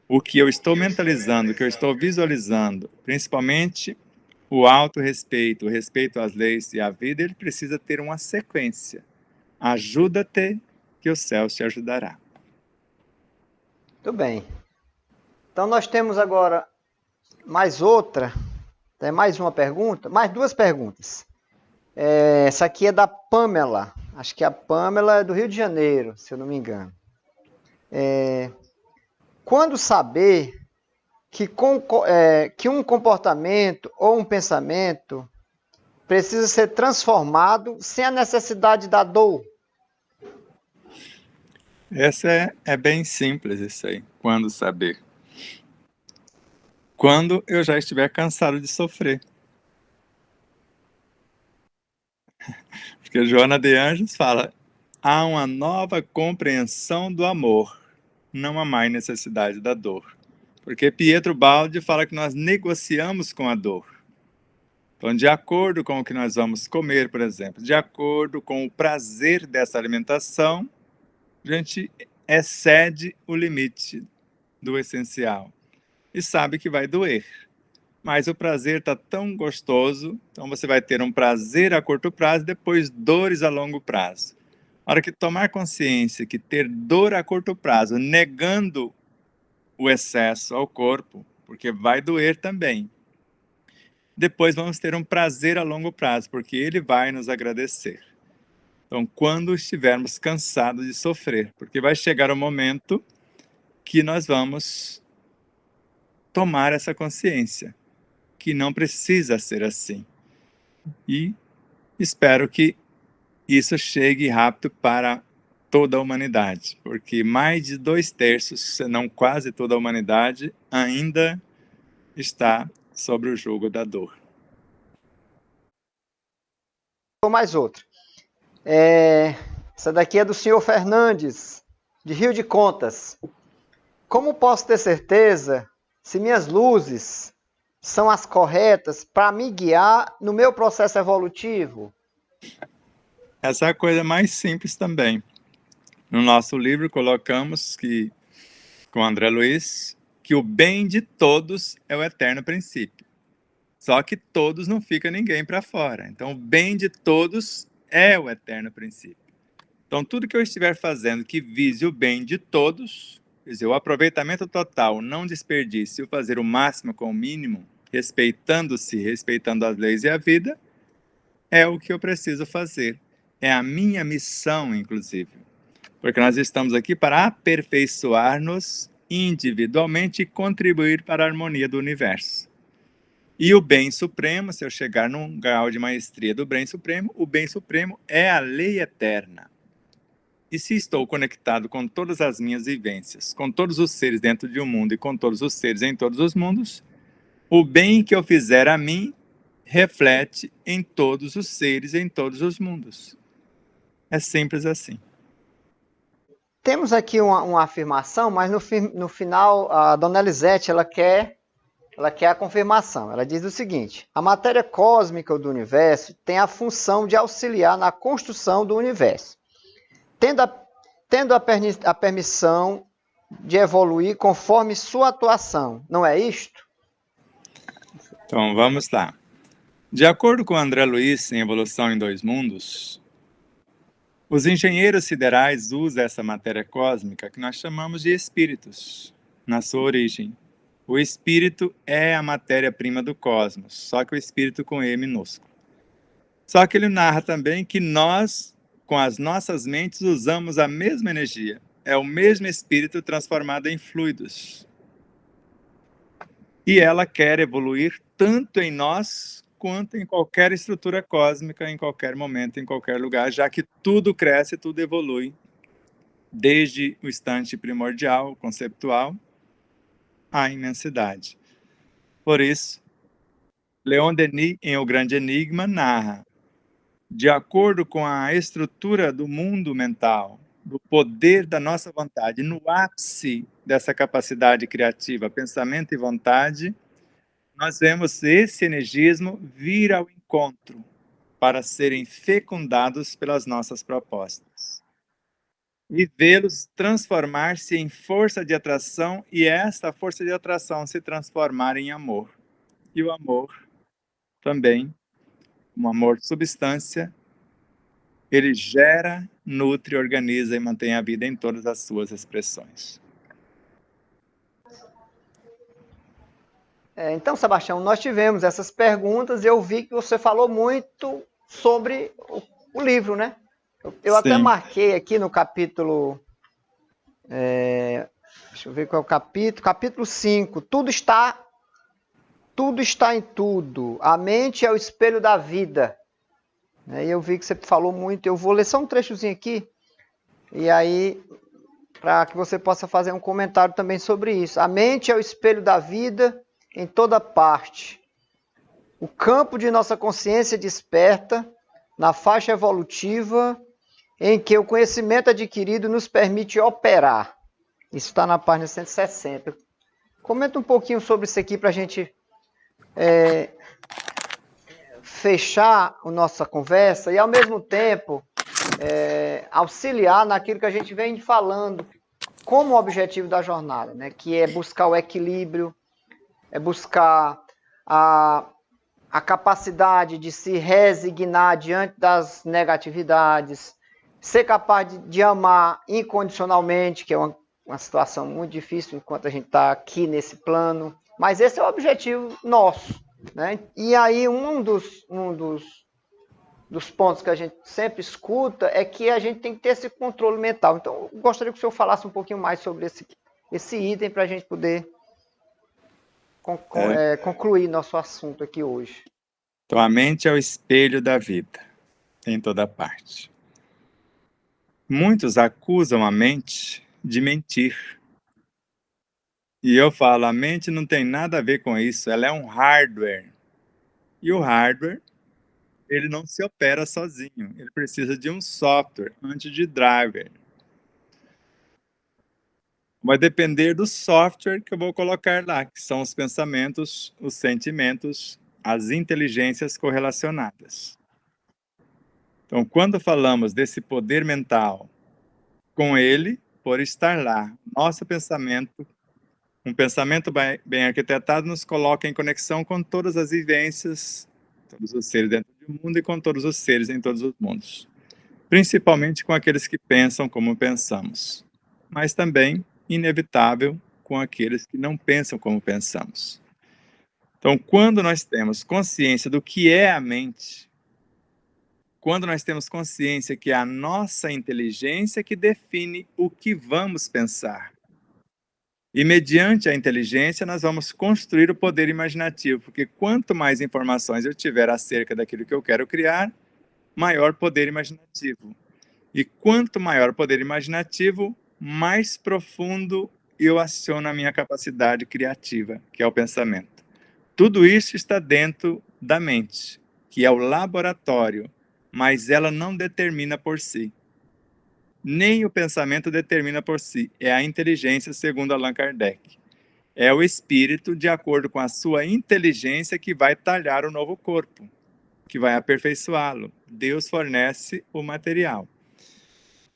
O que eu estou mentalizando, o que eu estou visualizando, principalmente o autorrespeito, o respeito às leis e à vida, ele precisa ter uma sequência. Ajuda-te, que o céu te ajudará. Muito bem. Então nós temos agora mais outra, mais uma pergunta, mais duas perguntas. Essa aqui é da Pamela. Acho que a Pamela é do Rio de Janeiro, se eu não me engano. Quando saber que um comportamento ou um pensamento precisa ser transformado sem a necessidade da dor? Essa é bem simples, isso aí. Quando saber? Quando eu já estiver cansado de sofrer. Porque Joana de Anjos fala, há uma nova compreensão do amor, não há mais necessidade da dor. Porque Pietro Baldi fala que nós negociamos com a dor. Então, de acordo com o que nós vamos comer, por exemplo, de acordo com o prazer dessa alimentação, a gente excede o limite do essencial e sabe que vai doer. Mas o prazer está tão gostoso, então você vai ter um prazer a curto prazo e depois dores a longo prazo. A hora que tomar consciência que ter dor a curto prazo, negando o excesso ao corpo, porque vai doer também. Depois vamos ter um prazer a longo prazo, porque ele vai nos agradecer. Então, quando estivermos cansados de sofrer, porque vai chegar o momento que nós vamos tomar essa consciência, que não precisa ser assim. E espero que isso chegue rápido para toda a humanidade, porque mais de 2/3, se não quase toda a humanidade, ainda está sobre o jugo da dor. Mais outra. Essa daqui é do senhor Fernandes, de Rio de Contas. Como posso ter certeza se minhas luzes são as corretas para me guiar no meu processo evolutivo? Essa é a coisa mais simples também. No nosso livro colocamos que, com André Luiz, que o bem de todos é o eterno princípio. Só que todos não fica ninguém para fora. Então, o bem de todos é o eterno princípio. Então, tudo que eu estiver fazendo que vise o bem de todos, quer dizer, o aproveitamento total, não desperdício, fazer o máximo com o mínimo, respeitando-se, respeitando as leis e a vida, é o que eu preciso fazer. É a minha missão, inclusive. Porque nós estamos aqui para aperfeiçoar-nos individualmente e contribuir para a harmonia do universo. E o bem supremo, se eu chegar num grau de maestria do bem supremo, o bem supremo é a lei eterna. E se estou conectado com todas as minhas vivências, com todos os seres dentro de um mundo e com todos os seres em todos os mundos, o bem que eu fizer a mim reflete em todos os seres em todos os mundos. É simples assim. Temos aqui uma afirmação, mas no final a dona Elisete ela quer a confirmação. Ela diz o seguinte: a matéria cósmica do universo tem a função de auxiliar na construção do universo, tendo a permissão de evoluir conforme sua atuação. Não é isto? Então, vamos lá. De acordo com André Luiz, em Evolução em Dois Mundos, os engenheiros siderais usam essa matéria cósmica que nós chamamos de espíritos, na sua origem. O espírito é a matéria-prima do cosmos, só que o espírito com E minúsculo. Só que ele narra também que nós, com as nossas mentes, usamos a mesma energia. É o mesmo espírito transformado em fluidos. E ela quer evoluir tanto em nós quanto em qualquer estrutura cósmica, em qualquer momento, em qualquer lugar, já que tudo cresce, tudo evolui, desde o instante primordial, conceptual, à imensidade. Por isso, Leon Denis, em O Grande Enigma, narra: de acordo com a estrutura do mundo mental, do poder da nossa vontade, no ápice dessa capacidade criativa, pensamento e vontade, nós vemos esse energismo vir ao encontro para serem fecundados pelas nossas propostas. E vê-los transformar-se em força de atração e esta força de atração se transformar em amor. E o amor também, um amor substância, ele gera, nutre, organiza e mantém a vida em todas as suas expressões. Então, Sebastião, nós tivemos essas perguntas e eu vi que você falou muito sobre o livro, né? Eu até marquei aqui no capítulo... deixa eu ver qual é o capítulo. Capítulo 5. Tudo está em tudo. A mente é o espelho da vida. E eu vi que você falou muito. Eu vou ler só um trechozinho aqui. E aí, para que você possa fazer um comentário também sobre isso. A mente é o espelho da vida em toda parte. O campo de nossa consciência desperta na faixa evolutiva em que o conhecimento adquirido nos permite operar. Isso está na página 160. Comenta um pouquinho sobre isso aqui para a gente fechar a nossa conversa e, ao mesmo tempo, auxiliar naquilo que a gente vem falando como objetivo da jornada, né? Que é buscar o equilíbrio, é buscar a capacidade de se resignar diante das negatividades, ser capaz de amar incondicionalmente, que é uma situação muito difícil enquanto a gente está aqui nesse plano, mas esse é o objetivo nosso, né? E aí um dos pontos que a gente sempre escuta é que a gente tem que ter esse controle mental. Então, eu gostaria que o senhor falasse um pouquinho mais sobre esse item para a gente poder concluir nosso assunto aqui hoje. Então, a mente é o espelho da vida, em toda parte. Muitos acusam a mente de mentir. E eu falo, a mente não tem nada a ver com isso, ela é um hardware. E o hardware, ele não se opera sozinho, ele precisa de um software antes de driver. Vai depender do software que eu vou colocar lá, que são os pensamentos, os sentimentos, as inteligências correlacionadas. Então, quando falamos desse poder mental, com ele, por estar lá, nosso pensamento, um pensamento bem arquitetado, nos coloca em conexão com todas as vivências, todos os seres dentro do mundo e com todos os seres em todos os mundos. Principalmente com aqueles que pensam como pensamos, mas também inevitável com aqueles que não pensam como pensamos. Então, quando nós temos consciência do que é a mente, quando nós temos consciência que é a nossa inteligência que define o que vamos pensar, e mediante a inteligência nós vamos construir o poder imaginativo, porque quanto mais informações eu tiver acerca daquilo que eu quero criar, maior poder imaginativo. E quanto maior o poder imaginativo, mais profundo eu aciono a minha capacidade criativa, que é o pensamento. Tudo isso está dentro da mente, que é o laboratório, mas ela não determina por si. Nem o pensamento determina por si, é a inteligência, segundo Allan Kardec. É o espírito, de acordo com a sua inteligência, que vai talhar o novo corpo, que vai aperfeiçoá-lo. Deus fornece o material.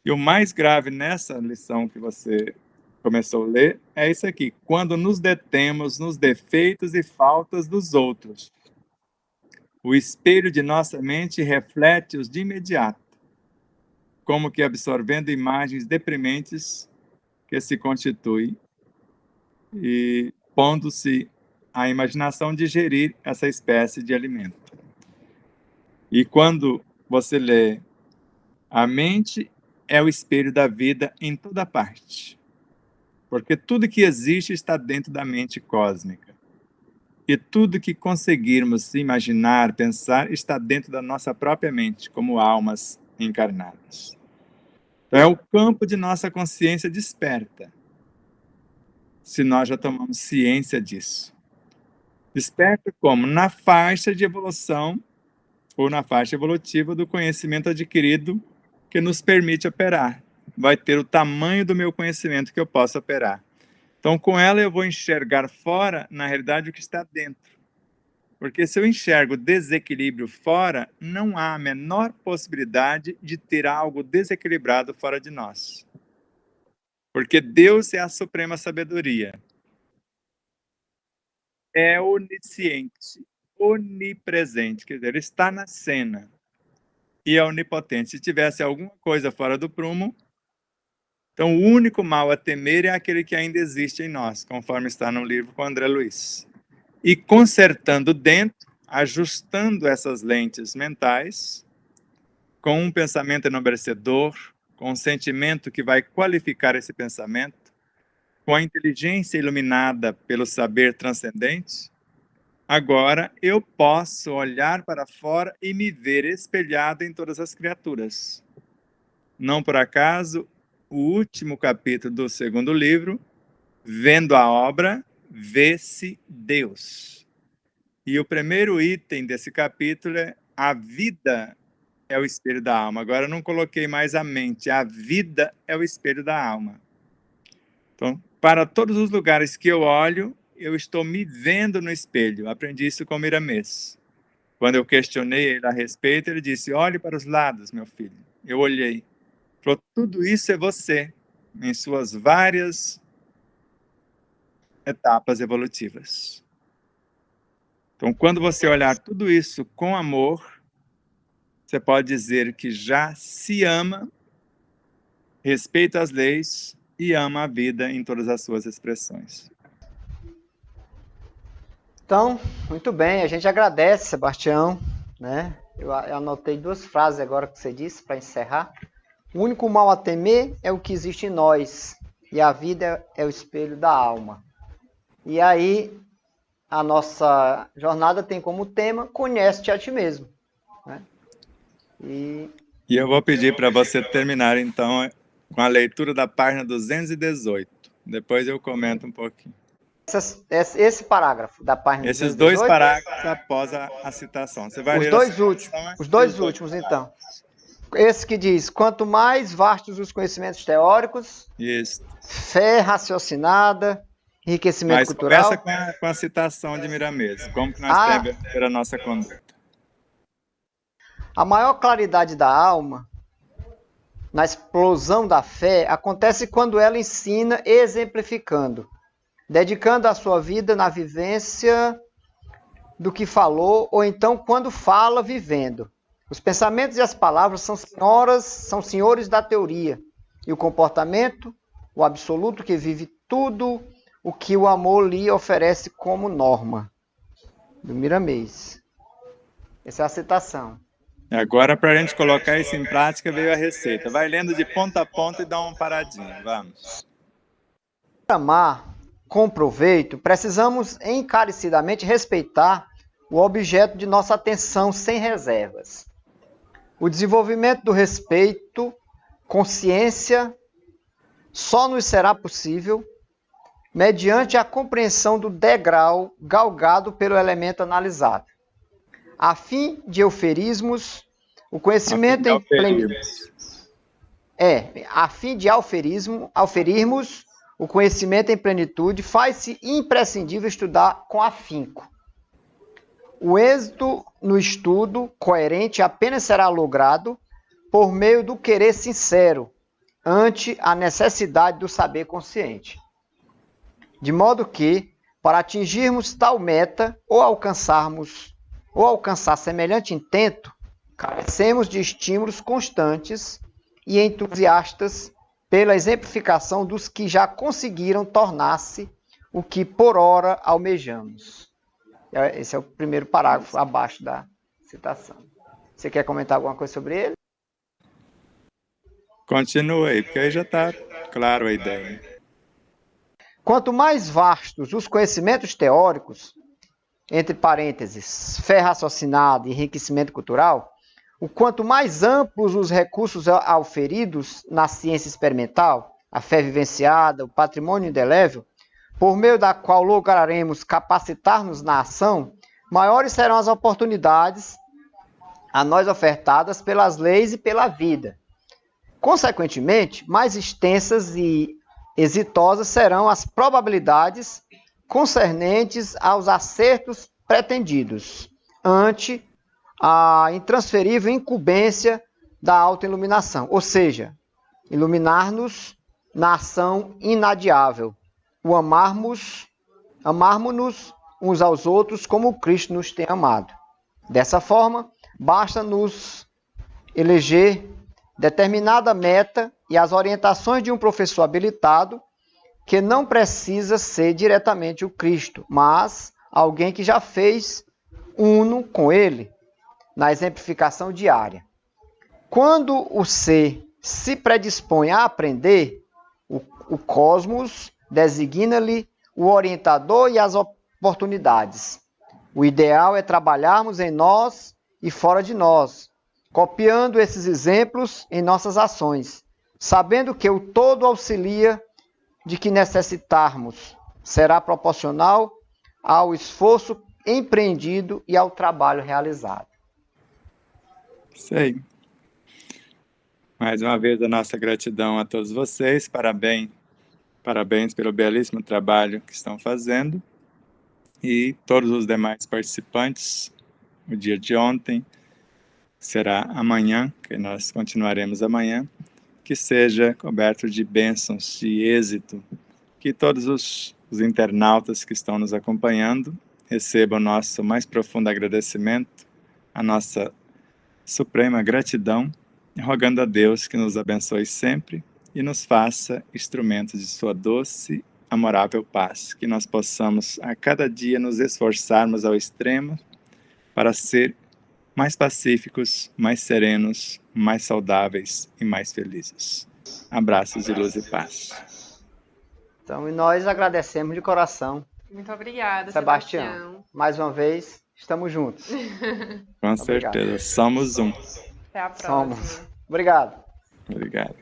E o mais grave nessa lição que você começou a ler é isso aqui: quando nos detemos nos defeitos e faltas dos outros, o espelho de nossa mente reflete-os de imediato, como que absorvendo imagens deprimentes que se constituem e pondo-se a imaginação digerir essa espécie de alimento. E quando você lê, a mente é o espelho da vida em toda parte, porque tudo que existe está dentro da mente cósmica. E tudo que conseguirmos imaginar, pensar, está dentro da nossa própria mente, como almas encarnadas. Então, é o campo de nossa consciência desperta, se nós já tomamos ciência disso. Desperta como? Na faixa de evolução, ou na faixa evolutiva do conhecimento adquirido, que nos permite operar. Vai ter o tamanho do meu conhecimento que eu posso operar. Então, com ela eu vou enxergar fora, na realidade, o que está dentro. Porque se eu enxergo desequilíbrio fora, não há a menor possibilidade de ter algo desequilibrado fora de nós. Porque Deus é a suprema sabedoria. É onisciente, onipresente, quer dizer, ele está na cena. E é onipotente. Se tivesse alguma coisa fora do prumo, então o único mal a temer é aquele que ainda existe em nós, conforme está no livro com André Luiz. E consertando dentro, ajustando essas lentes mentais, com um pensamento enobrecedor, com um sentimento que vai qualificar esse pensamento, com a inteligência iluminada pelo saber transcendente, agora eu posso olhar para fora e me ver espelhado em todas as criaturas. Não por acaso, o último capítulo do segundo livro, vendo a obra, vê-se Deus. E o primeiro item desse capítulo é: a vida é o espelho da alma. Agora eu não coloquei mais a mente, a vida é o espelho da alma. Então, para todos os lugares que eu olho, eu estou me vendo no espelho. Aprendi isso com Miramês. Quando eu questionei ele a respeito, ele disse: olhe para os lados, meu filho. Eu olhei. Falou: tudo isso é você, em suas várias etapas evolutivas. Então, quando você olhar tudo isso com amor, você pode dizer que já se ama, respeita as leis e ama a vida em todas as suas expressões. Então, muito bem, a gente agradece, Sebastião, né? Eu anotei duas frases agora que você disse para encerrar. O único mal a temer é o que existe em nós, e a vida é o espelho da alma. E aí, a nossa jornada tem como tema: conhece-te a ti mesmo. Né? E eu vou pedir para você terminar, então, com a leitura da página 218. Depois eu comento um pouquinho. Esse parágrafo da página 218? Esses dois parágrafos após a citação. Você vai os ler dois últimos. Os dois últimos, então. Esse que diz: quanto mais vastos os conhecimentos teóricos, isso, fé raciocinada, enriquecimento mas cultural. Começa com a citação de Miramês. Como que nós devemos ter a nossa conduta? A maior claridade da alma, na explosão da fé, acontece quando ela ensina exemplificando, dedicando a sua vida na vivência do que falou, ou então quando fala vivendo. Os pensamentos e as palavras são senhores da teoria, e o comportamento, o absoluto que vive tudo o que o amor lhe oferece como norma. Do Miramês. Essa é a citação. Agora, para a gente colocar isso em prática, veio a receita. Vai lendo de ponta a ponta e dá uma paradinha. Vamos. Para amar com proveito, precisamos encarecidamente respeitar o objeto de nossa atenção sem reservas. O desenvolvimento do respeito, consciência, só nos será possível mediante a compreensão do degrau galgado pelo elemento analisado. A fim de auferirmos o conhecimento em plenitude. A fim de auferirmos o conhecimento em plenitude, faz-se imprescindível estudar com afinco. O êxito no estudo coerente apenas será logrado por meio do querer sincero, ante a necessidade do saber consciente. De modo que, para atingirmos tal meta ou alcançar semelhante intento, carecemos de estímulos constantes e entusiastas pela exemplificação dos que já conseguiram tornar-se o que por ora almejamos. Esse é o primeiro parágrafo abaixo da citação. Você quer comentar alguma coisa sobre ele? Continua aí, porque aí já está claro a ideia. Quanto mais vastos os conhecimentos teóricos, entre parênteses, fé raciocinada e enriquecimento cultural, o quanto mais amplos os recursos auferidos na ciência experimental, a fé vivenciada, o patrimônio indelével, por meio da qual lograremos capacitar-nos na ação, maiores serão as oportunidades a nós ofertadas pelas leis e pela vida. Consequentemente, mais extensas e exitosas serão as probabilidades concernentes aos acertos pretendidos, ante a intransferível incumbência da autoiluminação, ou seja, iluminar-nos na ação inadiável, o amarmos-nos uns aos outros como Cristo nos tem amado. Dessa forma, basta-nos eleger determinada meta e as orientações de um professor habilitado, que não precisa ser diretamente o Cristo, mas alguém que já fez uno com ele na exemplificação diária. Quando o ser se predispõe a aprender, o cosmos designa-lhe o orientador e as oportunidades. O ideal é trabalharmos em nós e fora de nós, copiando esses exemplos em nossas ações, sabendo que o todo auxilia de que necessitarmos será proporcional ao esforço empreendido e ao trabalho realizado. Isso aí. Mais uma vez a nossa gratidão a todos vocês, parabéns pelo belíssimo trabalho que estão fazendo, e todos os demais participantes. O dia de ontem será amanhã, que nós continuaremos amanhã, que seja coberto de bênçãos, de êxito, que todos os internautas que estão nos acompanhando recebam nosso mais profundo agradecimento, a nossa suprema gratidão, rogando a Deus que nos abençoe sempre e nos faça instrumentos de sua doce, amorável paz, que nós possamos a cada dia nos esforçarmos ao extremo para ser mais pacíficos, mais serenos, mais saudáveis e mais felizes. Abraços de luz e paz. Então, e nós agradecemos de coração. Muito obrigada, Sebastião. Mais uma vez, estamos juntos. Com certeza, somos um. Até a próxima. Obrigado. Obrigado.